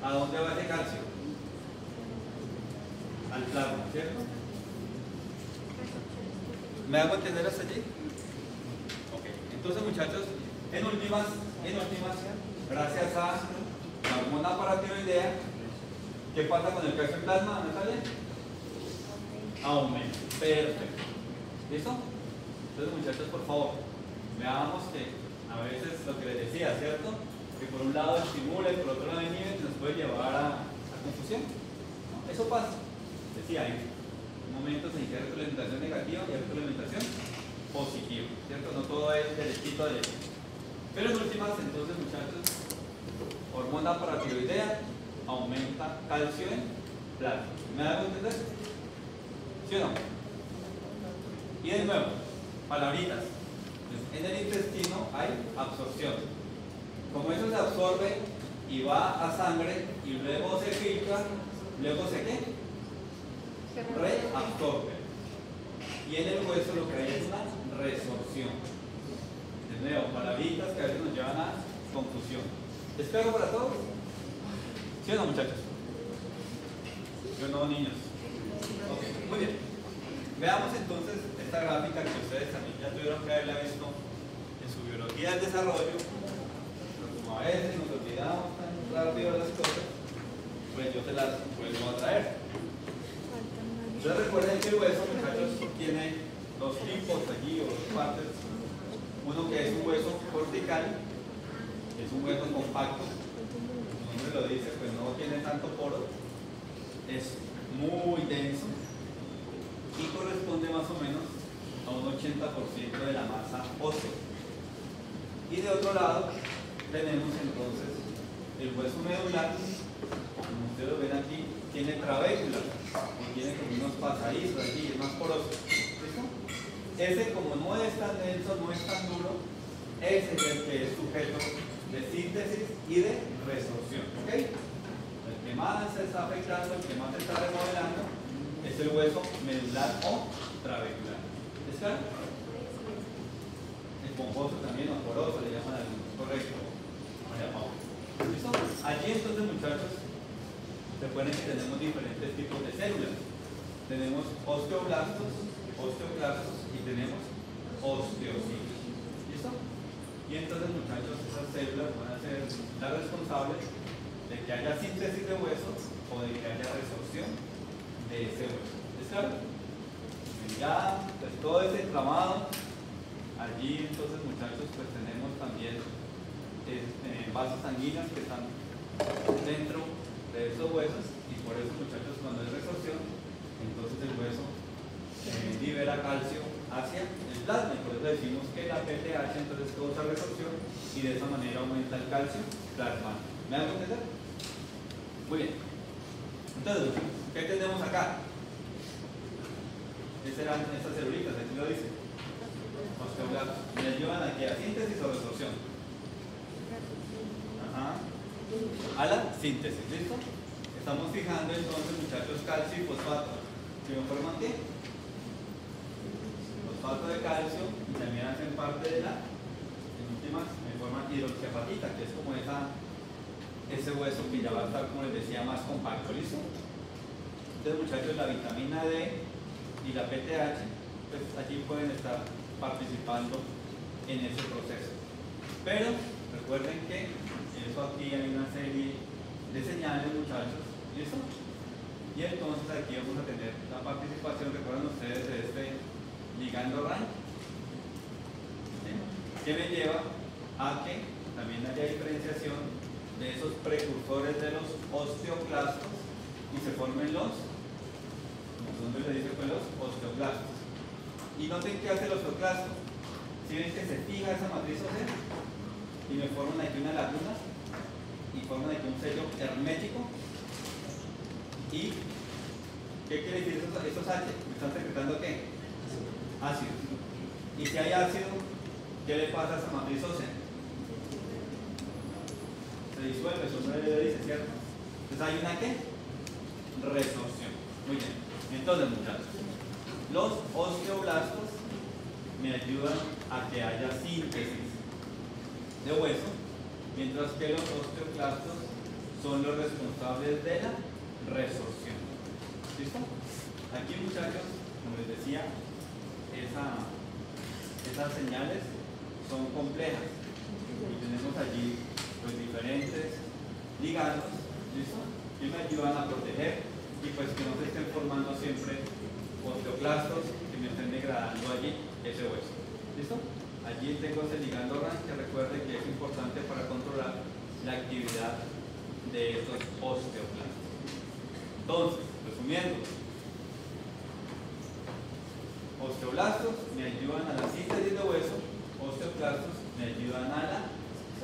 ¿a dónde va ese calcio? Al plasma, ¿cierto? ¿Me hago entender hasta allí? Ok. Entonces, muchachos, en últimas, gracias a la hormona paratiroidea, ¿qué pasa con el calcio en plasma, Natalia? Aumenta. Perfecto. ¿Listo? Entonces, muchachos, por favor, veamos que a veces lo que les decía, ¿cierto? Que por un lado estimula y por otro lado inhibe, que nos puede llevar a confusión. ¿No? Eso pasa. Decía, hay momentos en que hay retroalimentación negativa y hay retroalimentación positiva, ¿cierto? No todo es derechito a derechito. Pero en últimas, entonces, muchachos, hormona paratiroidea aumenta calcio en plasma. ¿Me hago entender? ¿Sí o no? Y de nuevo, palabritas. En el intestino hay absorción. Como eso se absorbe y va a sangre y luego se filtra, luego se ¿qué? Reabsorbe. Y en el hueso lo que hay es una resorción. De nuevo, palabritas que a veces nos llevan a confusión. ¿Es claro para todos? ¿Sí o no, muchachos? ¿Sí o no, niños? Ok, muy bien. Veamos entonces esta gráfica que ustedes también ya tuvieron que haberla visto en su biología del desarrollo. Pero como a veces nos olvidamos tan rápido de las cosas, pues yo te las vuelvo a traer. Ustedes recuerden que el hueso, muchachos, tiene dos tipos allí, o dos partes. Uno que es un hueso cortical, que es un hueso compacto, su nombre lo dice, pues no tiene tanto poro, es muy denso y corresponde más o menos a un 80% de la masa ósea. Y de otro lado tenemos entonces el hueso medular, como ustedes lo ven aquí, tiene trabécula, y tiene como unos pasadizos allí, es más poroso. ¿Listo? Ese, como no es tan denso, no es tan duro, ese es el que es sujeto de síntesis y de resorción. ¿Ok? El que más se está afectando, el que más se está remodelando, es el hueso medular o trabecular. ¿Es claro? Esponjoso también, o poroso, le llaman algunos. Correcto. ¿Listo? Allí entonces, muchachos, recuerden que tenemos diferentes tipos de células. Tenemos osteoblastos, osteoclastos y tenemos osteocitos. ¿Listo? Y entonces, muchachos, esas células van a ser las responsables de que haya síntesis de huesos o de que haya resorción de ese hueso. ¿Es claro? Ya, pues todo ese entramado, allí entonces, muchachos, pues tenemos también vasos sanguíneos que están dentro de esos huesos y por eso, muchachos, cuando hay resorción, entonces el hueso libera calcio hacia el plasma y por eso decimos que la PTH entonces causa resorción y de esa manera aumenta el calcio plasma. ¿Me dan a entender? Muy bien. Entonces, ¿qué tenemos acá? ¿Qué serán estas celulitas? Aquí lo dice. Osteoblastos. ¿Me ayudan a qué? ¿A síntesis o resorción? Ajá. A la síntesis, ¿listo? Estamos fijando entonces, muchachos, calcio y fosfato. ¿Que me forman qué? Fosfato de calcio y también hacen parte de la, en últimas, me forman hidroxiapatita, que es como ese hueso que ya va a estar, como les decía, más compacto, ¿listo? Entonces, muchachos, la vitamina D y la PTH, pues allí pueden estar participando en ese proceso. Pero recuerden que eso aquí hay una serie de señales, muchachos, ¿listo? Y entonces aquí vamos a tener la participación, recuerdan ustedes, de este ligando RAN, ¿sí? Que me lleva a que también haya diferenciación de esos precursores de los osteoclastos y se formen los Su nombre le dice pues los osteoclastos. Y noten qué hace el osteoclasto. Si ven que se fija esa matriz ósea y me forman aquí una laguna y forman aquí un sello hermético. ¿Y qué quiere decir esos H? ¿Me están secretando qué? Ácido. Y si hay ácido, ¿qué le pasa a esa matriz ósea? Se disuelve, su nombre le dice, ¿cierto? Entonces hay una ¿qué? Resorción. Muy bien. Entonces, muchachos, los osteoblastos me ayudan a que haya síntesis de hueso, mientras que los osteoclastos son los responsables de la resorción. ¿Listo? Aquí, muchachos, como les decía, esas señales son complejas y tenemos allí pues diferentes ligandos, ¿listo? Que me ayudan a proteger y pues que no se estén formando siempre osteoclastos que me estén degradando allí ese hueso. ¿Listo? Allí tengo ese ligando RAN que recuerde que es importante para controlar la actividad de estos osteoclastos. Entonces, resumiendo, osteoblastos me ayudan a la síntesis de hueso, osteoclastos me ayudan a la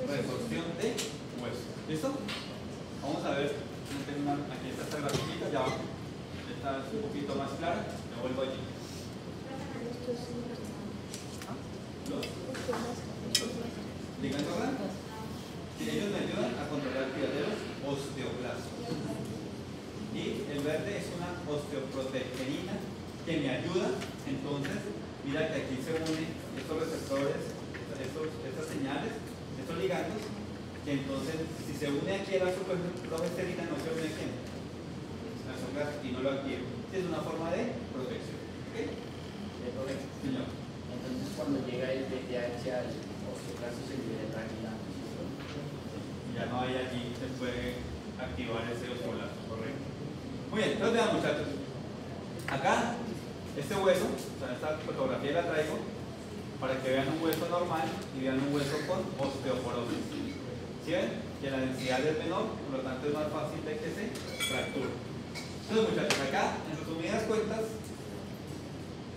resorción de hueso. ¿Listo? Vamos a ver, aquí está esta grafiquita, ya esta es un poquito más clara, me vuelvo allí. ¿Los ligandos RAN? Sí, ellos me ayudan a controlar la actividad de los osteoclastos. Y el verde es una osteoprotegerina que me ayuda, entonces, mira que aquí se unen estos receptores, estas señales, estos ligandos, que entonces, si se une aquí a la superprogesterina, no se une aquí, la osteoclast, y no lo activa. Es una forma de protección. ¿Ok? Señor. Entonces, cuando llega el VTH al osteoclasto, se libera el ranilano. Ya no hay allí, se puede activar ese osteoblasto, correcto. Muy bien, entonces vean, muchachos. Acá, este hueso, o sea, esta fotografía la traigo para que vean un hueso normal y vean un hueso con osteoporosis. ¿Sí ven? Que la densidad es menor, por lo tanto es más fácil de que se fracture. Entonces, muchachos, acá, en resumidas cuentas,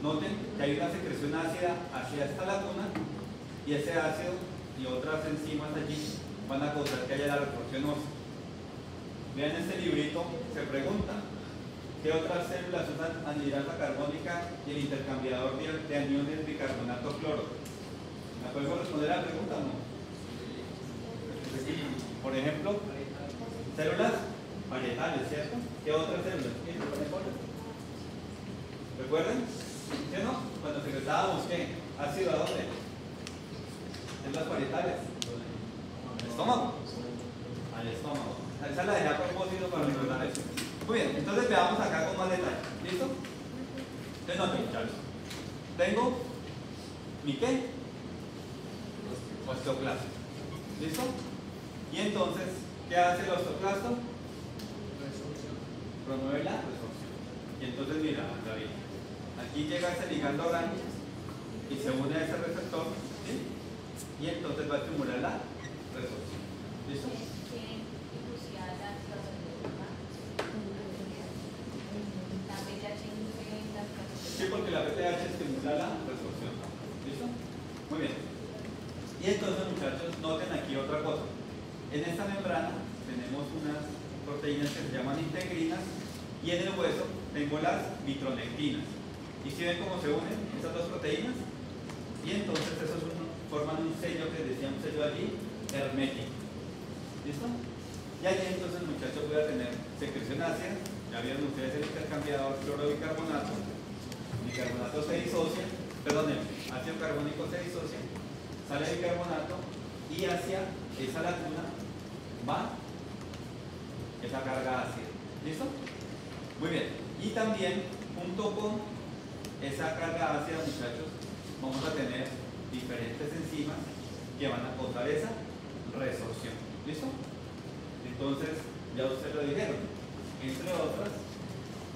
noten que hay una secreción ácida hacia esta laguna y ese ácido y otras enzimas allí van a causar que haya la resorción ósea. Vean este librito, se pregunta ¿qué otras células usan anhidrasa carbónica y el intercambiador de aniones bicarbonato cloro? ¿Me pueden responder a la pregunta o no? Por ejemplo, células parietales, ¿cierto? ¿Qué otras células? ¿Recuerden? ¿Sí o no? Cuando secretábamos, ¿qué? ¿Ácido a dónde? Células parietales. ¿Al estómago? Al estómago. Esa la dejé a propósito para recordar eso. Muy bien, entonces veamos acá con más detalle. ¿Listo? Entonces noten, muchachos. Tengo mi ¿qué? Osteoclasto. ¿Listo? Y entonces, ¿qué hace el osteoclasto? Promueve la resorción. Y entonces mira, David, aquí llega ese ligando RAN y se une a ese receptor, ¿sí? Y entonces va a estimular la resorción. ¿Listo? Sí, porque la PTH estimula la resorción. ¿Listo? Muy bien. Y entonces, muchachos, noten aquí otra cosa. En esta membrana tenemos unas proteínas que se llaman integrinas y en el hueso tengo las mitronectinas. ¿Y si ven cómo se unen estas dos proteínas? Y entonces esos forman un sello que decía un sello allí hermético. ¿Listo? Y allí entonces, muchachos, voy a tener secreción ácida. Ya vieron ustedes el intercambiador cloro-bicarbonato. Bicarbonato se disocia, perdón, ácido carbónico se disocia, sale el bicarbonato y hacia esa laguna va esa carga ácida. ¿Listo? Muy bien. Y también, junto con esa carga ácida, muchachos, vamos a tener diferentes enzimas que van a causar esa resorción. ¿Listo? Entonces, ya ustedes lo dijeron, entre otras,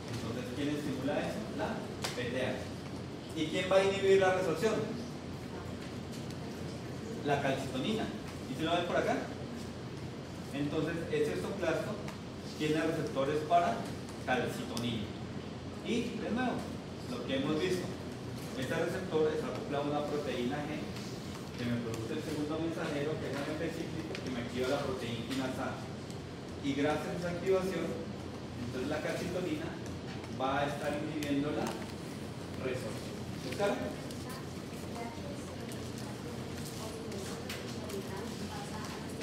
entonces, ¿quién estimula eso? La PTH. ¿Y quién va a inhibir la resorción? La calcitonina. ¿Y si lo ven por acá? Entonces, ese osteoclasto tiene receptores para calcitonina. Y de nuevo, lo que hemos visto, este receptor está acoplado a una proteína G que me produce el segundo mensajero, que es AMP cíclico, que me activa la proteína quinasa A. Y gracias a esa activación, entonces la calcitonina va a estar inhibiendo la resorción. ¿Está claro?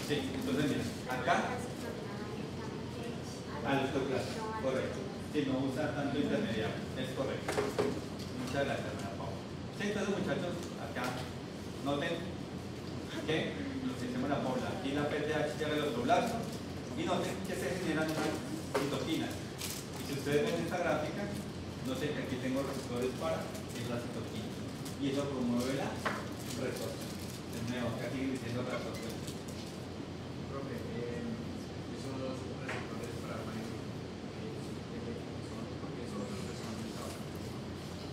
Sí, entonces mira, acá al citoplasma, correcto. Si no usa tanto intermediario, es correcto. Muchas gracias, hermana Paula. Sí, entonces muchachos, acá noten que lo que hicimos la Paula, aquí la PTH llega al osteoblasto y noten que se generan unas citoquinas. Y si ustedes ven esta gráfica, noten que aquí tengo receptores para la citoquina y eso promueve la resorción. De nuevo, acá sigue diciendo resorción. Profe, esos receptores para manejo, porque son los que son metabolistas.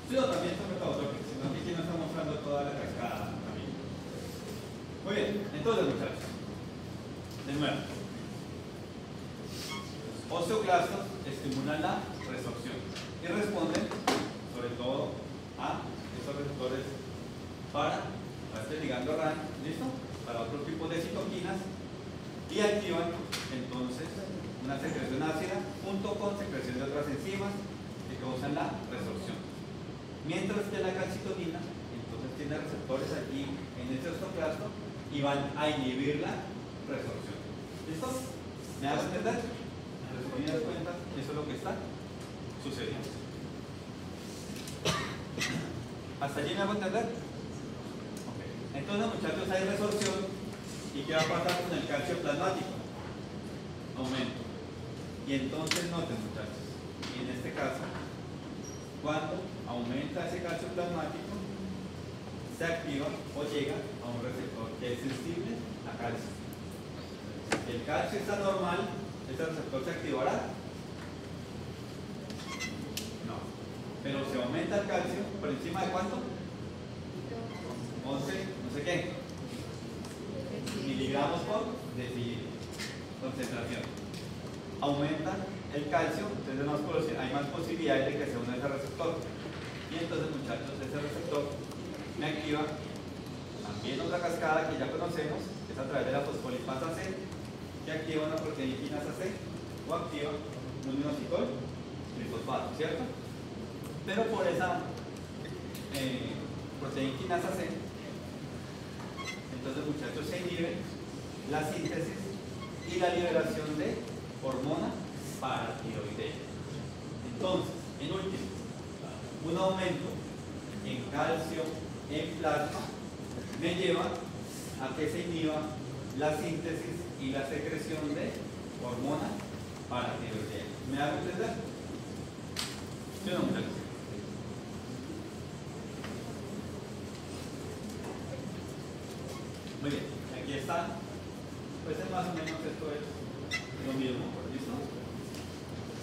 Sí, no, también son metabolistas, sino que aquí nos está mostrando toda la cascada también. Muy bien, entonces muchachos, de nuevo, osteoclastos estimulan la resorción y responden sobre todo a estos receptores para este ligando RAN, ¿listo? Para otro tipo de citoquinas y activan entonces una secreción ácida junto con secreción de otras enzimas que causan la resorción. Mientras que la calcitonina entonces tiene receptores aquí en este osteoclasto y van a inhibir la resorción. ¿Listo? ¿Me hago entender? En resumidas cuentas, eso es lo que está sucediendo. ¿Hasta allí me hago entender? Okay. Entonces, muchachos, hay resorción. ¿Y qué va a pasar con el calcio plasmático? Aumento. Y entonces, noten, muchachos, y en este caso, cuando aumenta ese calcio plasmático, se activa o llega a un receptor que es sensible a calcio. Si el calcio está normal, ¿ese receptor se activará? No. Pero si aumenta el calcio, ¿por encima de cuánto? 11, no sé qué, miligramos por decilitro. Concentración. Aumenta el calcio, entonces hay más posibilidades de que se una ese receptor. Y entonces, muchachos, ese receptor me activa también otra cascada que ya conocemos, que es a través de la fosfolipasa C, que activa una proteína quinasa C o activa un inositol trifosfato, ¿cierto? Pero por esa proteína quinasa C, entonces, muchachos, se inhibe la síntesis y la liberación de hormona paratiroidea. Entonces, en último, un aumento en calcio en plasma me lleva a que se inhiba la síntesis y la secreción de hormona paratiroidea. ¿Me hago entender? ¿Sí o no, muchachos? Muy bien, aquí está. Pues es más o menos esto es lo mismo, ¿listo?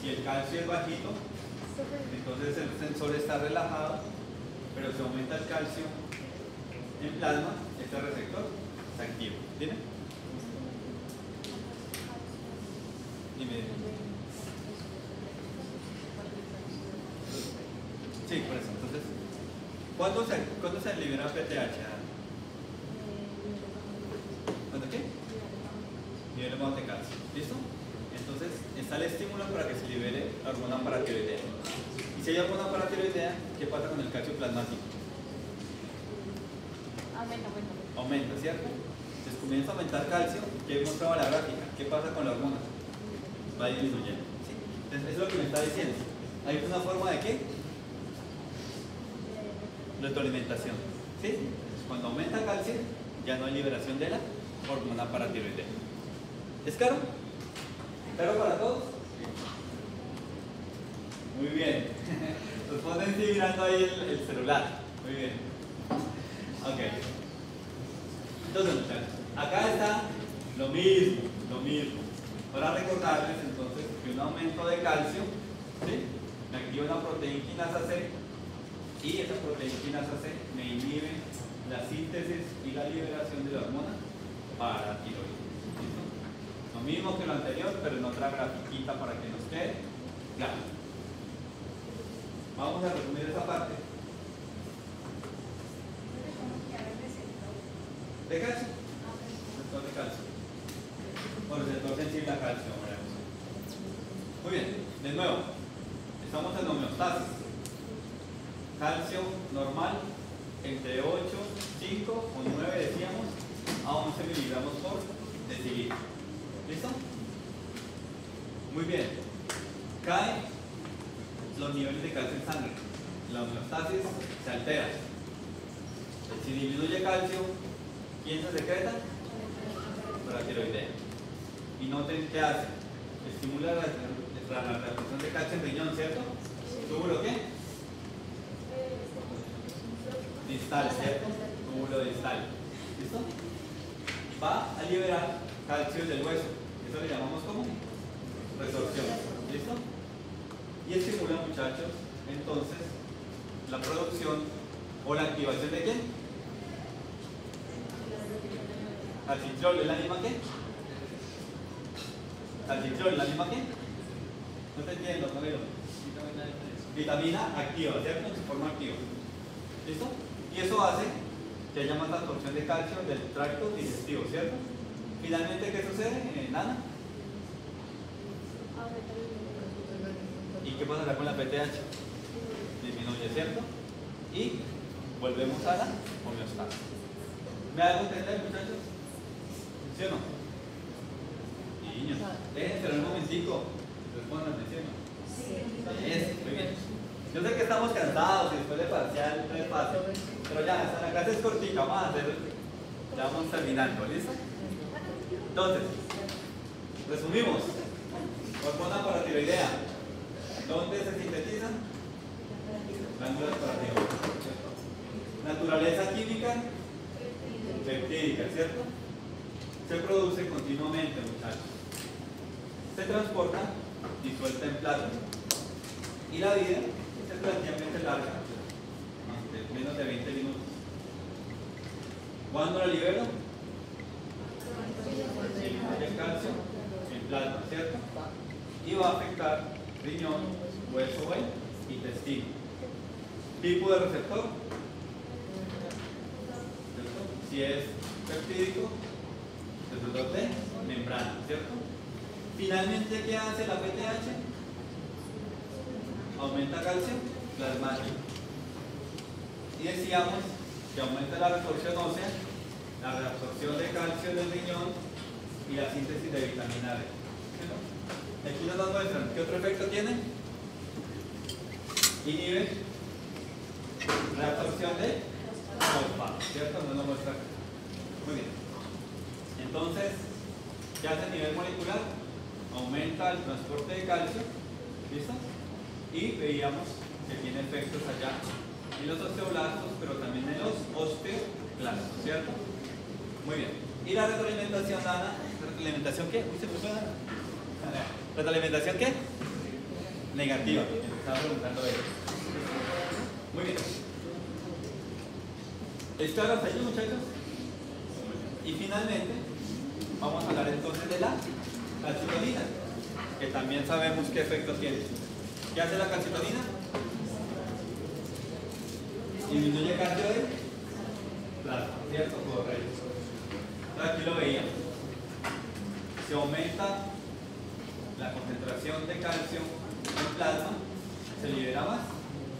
Si el calcio es bajito, entonces el sensor está relajado, pero si aumenta el calcio en plasma, este receptor se activa. ¿Dime? Dime. Sí, por eso. Entonces, ¿cuándo se libera PTH? ¿Cuándo qué? Nivel elevado de calcio. ¿Listo? Entonces, está el estímulo para que se libere la hormona paratiroidea. Y si hay hormona paratiroidea, ¿qué pasa con el calcio plasmático? Aumenta, ¿cierto? Entonces comienza a aumentar calcio, que he mostrado en la gráfica. ¿Qué pasa con la hormona? Va disminuyendo. ¿Sí? Entonces, eso es lo que me está diciendo. ¿Hay una forma de qué? Retroalimentación. ¿Sí? Entonces, cuando aumenta calcio, ya no hay liberación de la hormona paratiroidea. ¿Es claro? ¿Claro para todos? Muy bien. Responden sí mirando ahí el celular. Muy bien. Ok. Entonces, muchachos, acá está lo mismo. Para recordarles entonces que un aumento de calcio, ¿sí?, me activa una proteína quinasa C y esa proteína quinasa C me inhibe la síntesis y la liberación de la hormona paratiroidea. ¿Listo? Lo mismo que lo anterior, pero en otra grafiquita para que nos quede claro. Vamos a resumir esa parte. ¿De calcio? Receptor de calcio. Bueno, receptor sensible a calcio. Veremos. Muy bien, de nuevo, estamos en homeostasis. Calcio normal entre 8, 5 o 9 decíamos a 11 miligramos por decilitro. ¿Listo? Muy bien. Caen los niveles de calcio en sangre. La homeostasis se altera. Si disminuye calcio, ¿quién se secreta? La tiroidea. Y noten qué hace. Estimula la reabsorción de calcio en riñón, ¿cierto? ¿Túbulo qué? Distal, ¿cierto? Túbulo distal. ¿Listo? Va a liberar calcio del hueso. Eso le llamamos como resorción. ¿Listo? Y estimula, muchachos, entonces, la producción o la activación de ¿quién? Calcitrol, ¿es la misma qué? Calcitrol, ¿es la misma qué? No te entiendo, no veo. Vitamina activa, ¿cierto? Se forma activa. ¿Listo? Y eso hace que haya más absorción de calcio del tracto digestivo, ¿cierto? Finalmente, ¿qué sucede? Nada. ¿Y qué pasará con la PTH? Disminuye, ¿cierto? Y volvemos a la homeostasis. ¿Me hago entender, muchachos? ¿Sí o no? Niños, déjense un momentico. Respondan, ¿sí o no? Sí. Muy bien. Yo sé que estamos cansados y después de parcial no es fácil, pero ya, la clase es cortita, ya vamos terminando, ¿listo? Entonces, resumimos. Hormona paratiroidea. ¿Dónde se sintetizan? Glándulas paratiroideas. Naturaleza química peptídica, ¿cierto? Se produce continuamente, muchachos. Se transporta disuelta en plasma. Y la vida es relativamente larga, menos de 20 minutos. ¿Cuándo la libero? El calcio en plasma, ¿cierto? Y va a afectar riñón, hueso y intestino. Tipo de receptor, ¿cierto? Si es peptídico, receptor de membrana, ¿cierto? Finalmente, ¿qué hace la PTH? Aumenta calcio plasmático. Y decíamos que aumenta la resorción ósea, la reabsorción de calcio del riñón y la síntesis de vitamina D. Aquí nos muestran qué otro efecto tiene. Inhibe reabsorción de fosfato, ¿cierto? No lo muestra acá. Muy bien. Entonces, ¿qué hace a nivel molecular? Aumenta el transporte de calcio. ¿Listo? Y veíamos que tiene efectos allá en los osteoblastos, pero también en los osteoclastos, ¿cierto? Muy bien. ¿Y la retroalimentación, Ana? ¿Retroalimentación qué? Uy, se me fue, Ana. ¿Retroalimentación qué? Negativa. Estaba preguntando eso. Muy bien. ¿Está claro hasta allí, muchachos? Y finalmente, vamos a hablar entonces de la calcitonina, que también sabemos qué efectos tiene. ¿Qué hace la calcitonina? Disminuye el calcio de plasma, ¿cierto? Correcto. Aquí lo veíamos. Se aumenta la concentración de calcio en plasma, se libera más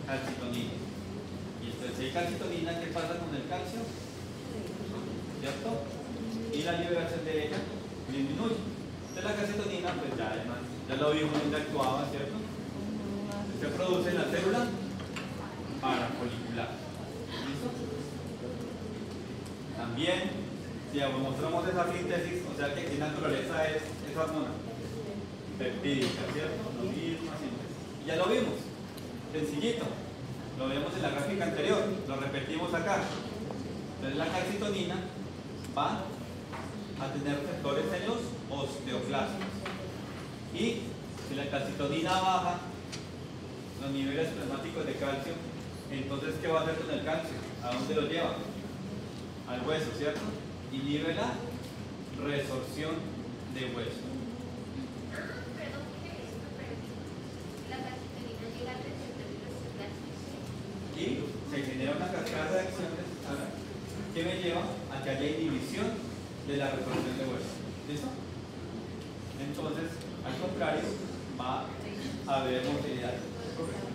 calcitonina. Y entonces, si hay calcitonina, ¿qué pasa con el calcio? ¿Cierto? Y la liberación de ella disminuye. Entonces, la calcitonina, pues ya lo vimos donde actuaba, ¿cierto? Se produce en la célula parafolicular. ¿Listo? También, si mostramos esa síntesis, o sea que qué naturaleza es esa hormona peptídica, ¿cierto? Lo mismo, síntesis. Y ya lo vimos, sencillito. Lo vemos en la gráfica anterior, lo repetimos acá. Entonces la calcitonina va a tener receptores en los osteoclastos. Y si la calcitonina baja los niveles plasmáticos de calcio, entonces ¿qué va a hacer con el calcio? ¿A dónde lo lleva? Al hueso, ¿cierto? Inhibe la resorción de hueso. Perdón, ¿qué es? La calcitonina llega al receptor de los osteoclastos. ¿qué me lleva? A que haya inhibición de la resorción de hueso. ¿Listo? Entonces, al contrario, va a haber motilidad.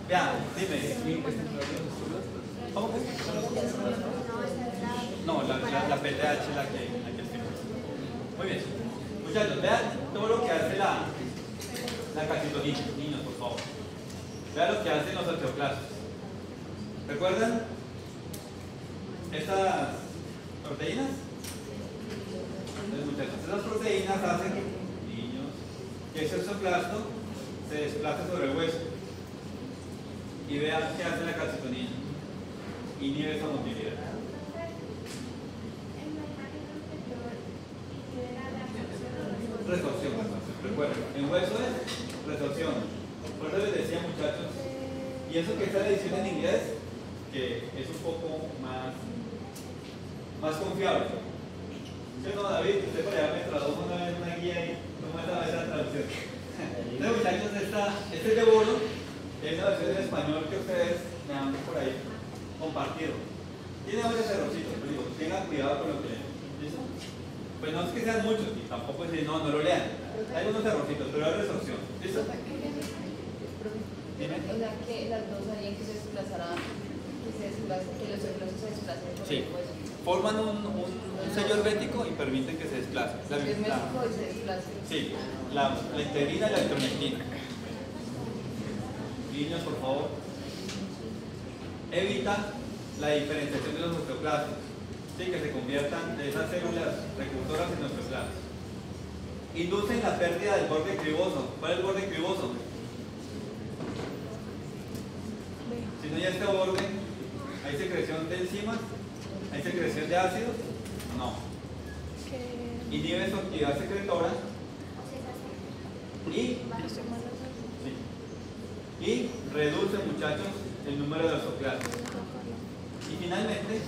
Vean, dime. ¿Cómo que? No, la PTH es la que estimula. Muy bien. Muchachos, vean todo lo que hace la calcitonina. Niños, por favor. Vean lo que hacen los osteoclastos. ¿Recuerdan estas proteínas? Entonces, muchachos, estas proteínas hacen, niños, que ese osteoclasto se desplace sobre el hueso. Y vean qué hace la calcitonina. Inhibe esa motilidad. Resorción. Recuerden, en hueso es resorción. Por eso les decía, muchachos, y eso que está la edición en inglés, que es un poco más confiable. ¿Sí o no, David? Usted por allá me tradujo una vez una guía y cómo es la traducción. Entonces, muchachos, este de bolo es una versión en español que ustedes me han por ahí compartido. Tiene varios errorcitos, pero digo, tengan cuidado con lo que leen. ¿Listo? Pues no es que sean muchos, y tampoco es decir, no lo lean. Hay unos errorcitos, pero hay resorción. ¿Listo? O sea, que las dos harían que se desplazara, que los osteoclastos se desplacen por Sí. el hueso. Forman un sello hermético y permiten que se desplace. Es México y se desplaza. Sí, la integrina y la ivermectina. Niños, por favor. Evita la diferenciación de los osteoclastos. Sí, que se conviertan de esas células recursoras en osteoclastos. Inducen la pérdida del borde criboso. ¿Cuál es el borde criboso? Si no hay este borde, ¿hay secreción de enzimas? ¿Hay secreción de ácidos? No. Inhibe su actividad secretora y reduce, muchachos, el número de osteoclastos. Y finalmente,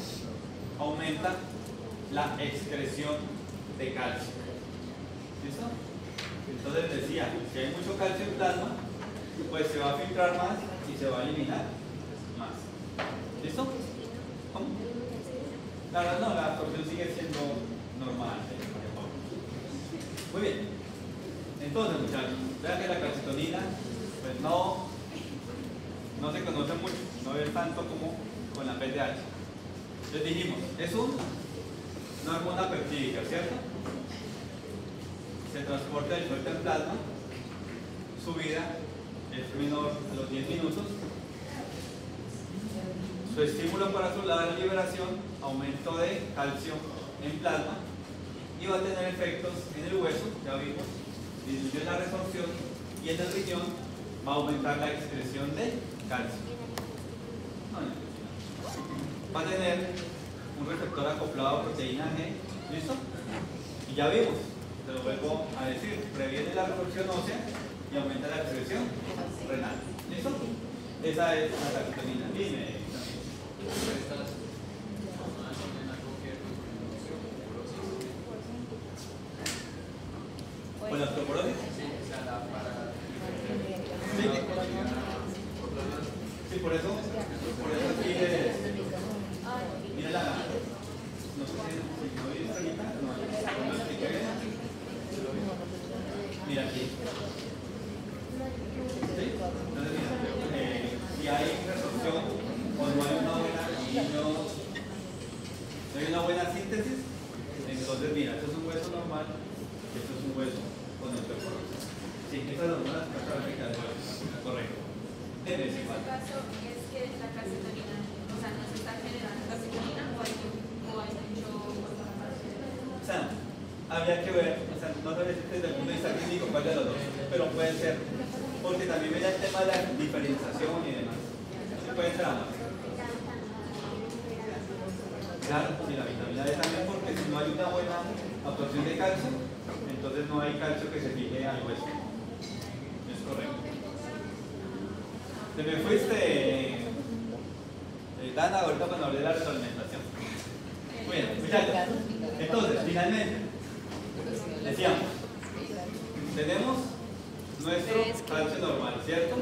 aumenta la excreción de calcio. ¿Listo? Entonces decía, si hay mucho calcio en plasma, pues se va a filtrar más y se va a eliminar más. ¿Listo? ¿Cómo? Claro, no, la absorción sigue siendo normal. Muy bien. Entonces, muchachos, vean que la calcitonina pues no se conoce mucho, no es tanto como con la PTH. Les dijimos, es una hormona peptídica, ¿cierto? Se transporta del suelto en plasma, su vida es menor a los 10 minutos. Su estímulo para su liberación, aumento de calcio en plasma, y va a tener efectos en el hueso, ya vimos, disminuye la resorción, y en el riñón va a aumentar la excreción de calcio. Va a tener un receptor acoplado a proteína G, ¿listo? Y ya vimos, te lo vuelvo a decir, previene la resorción ósea y aumenta la excreción renal, ¿listo? Esa es la calcitonina. Dime. ¿Con la osteoporosis? Sí, por eso aquí mira no sé si no viste ahorita, no lo expliqué bien. Mira aquí. ¿Sí? Entonces mira, si hay resorción o no hay una buena síntesis, entonces mira, esto es un hueso normal, esto es un hueso con osteoporosis. Sí, esas son las características del hueso, correcto. En este caso es que la calcitonina, o sea, no se está generando calcitonina o hay mucho. O sea, habría que ver, o sea, no sé si desde el punto de vista clínico cuál de los dos, pero puede ser, porque también viene el tema de la diferenciación y demás. Sí, puede ser ambas. Claro, y la vitamina D también, porque si no hay una buena absorción de calcio, entonces no hay calcio que se fije al hueso. Es correcto. Te me fuiste, Dana, ahorita cuando hablé de la retroalimentación. Muy bien, muchachos. Entonces, finalmente, decíamos, tenemos nuestro calcio normal, ¿cierto?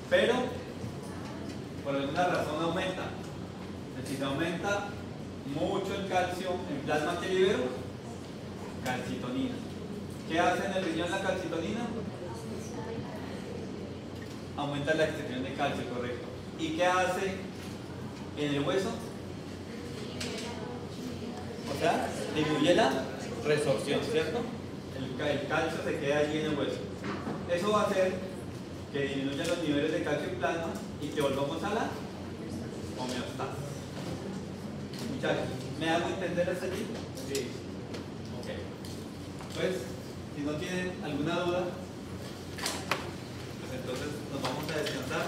Pero, por alguna razón aumenta. Es decir, aumenta mucho calcio en plasma que libero? Calcitonina. ¿Qué hace en el riñón la calcitonina? Aumenta la excreción de calcio, correcto. ¿Y qué hace en el hueso? O sea, disminuye la resorción, ¿cierto? El calcio se queda allí en el hueso. Eso va a hacer que disminuyan los niveles de calcio en plasma y que volvamos a la homeostasis. Muchachos, ¿me hago entender hasta allí? Sí. Ok. Pues, si no tienen alguna duda, pues entonces nos vamos a descansar.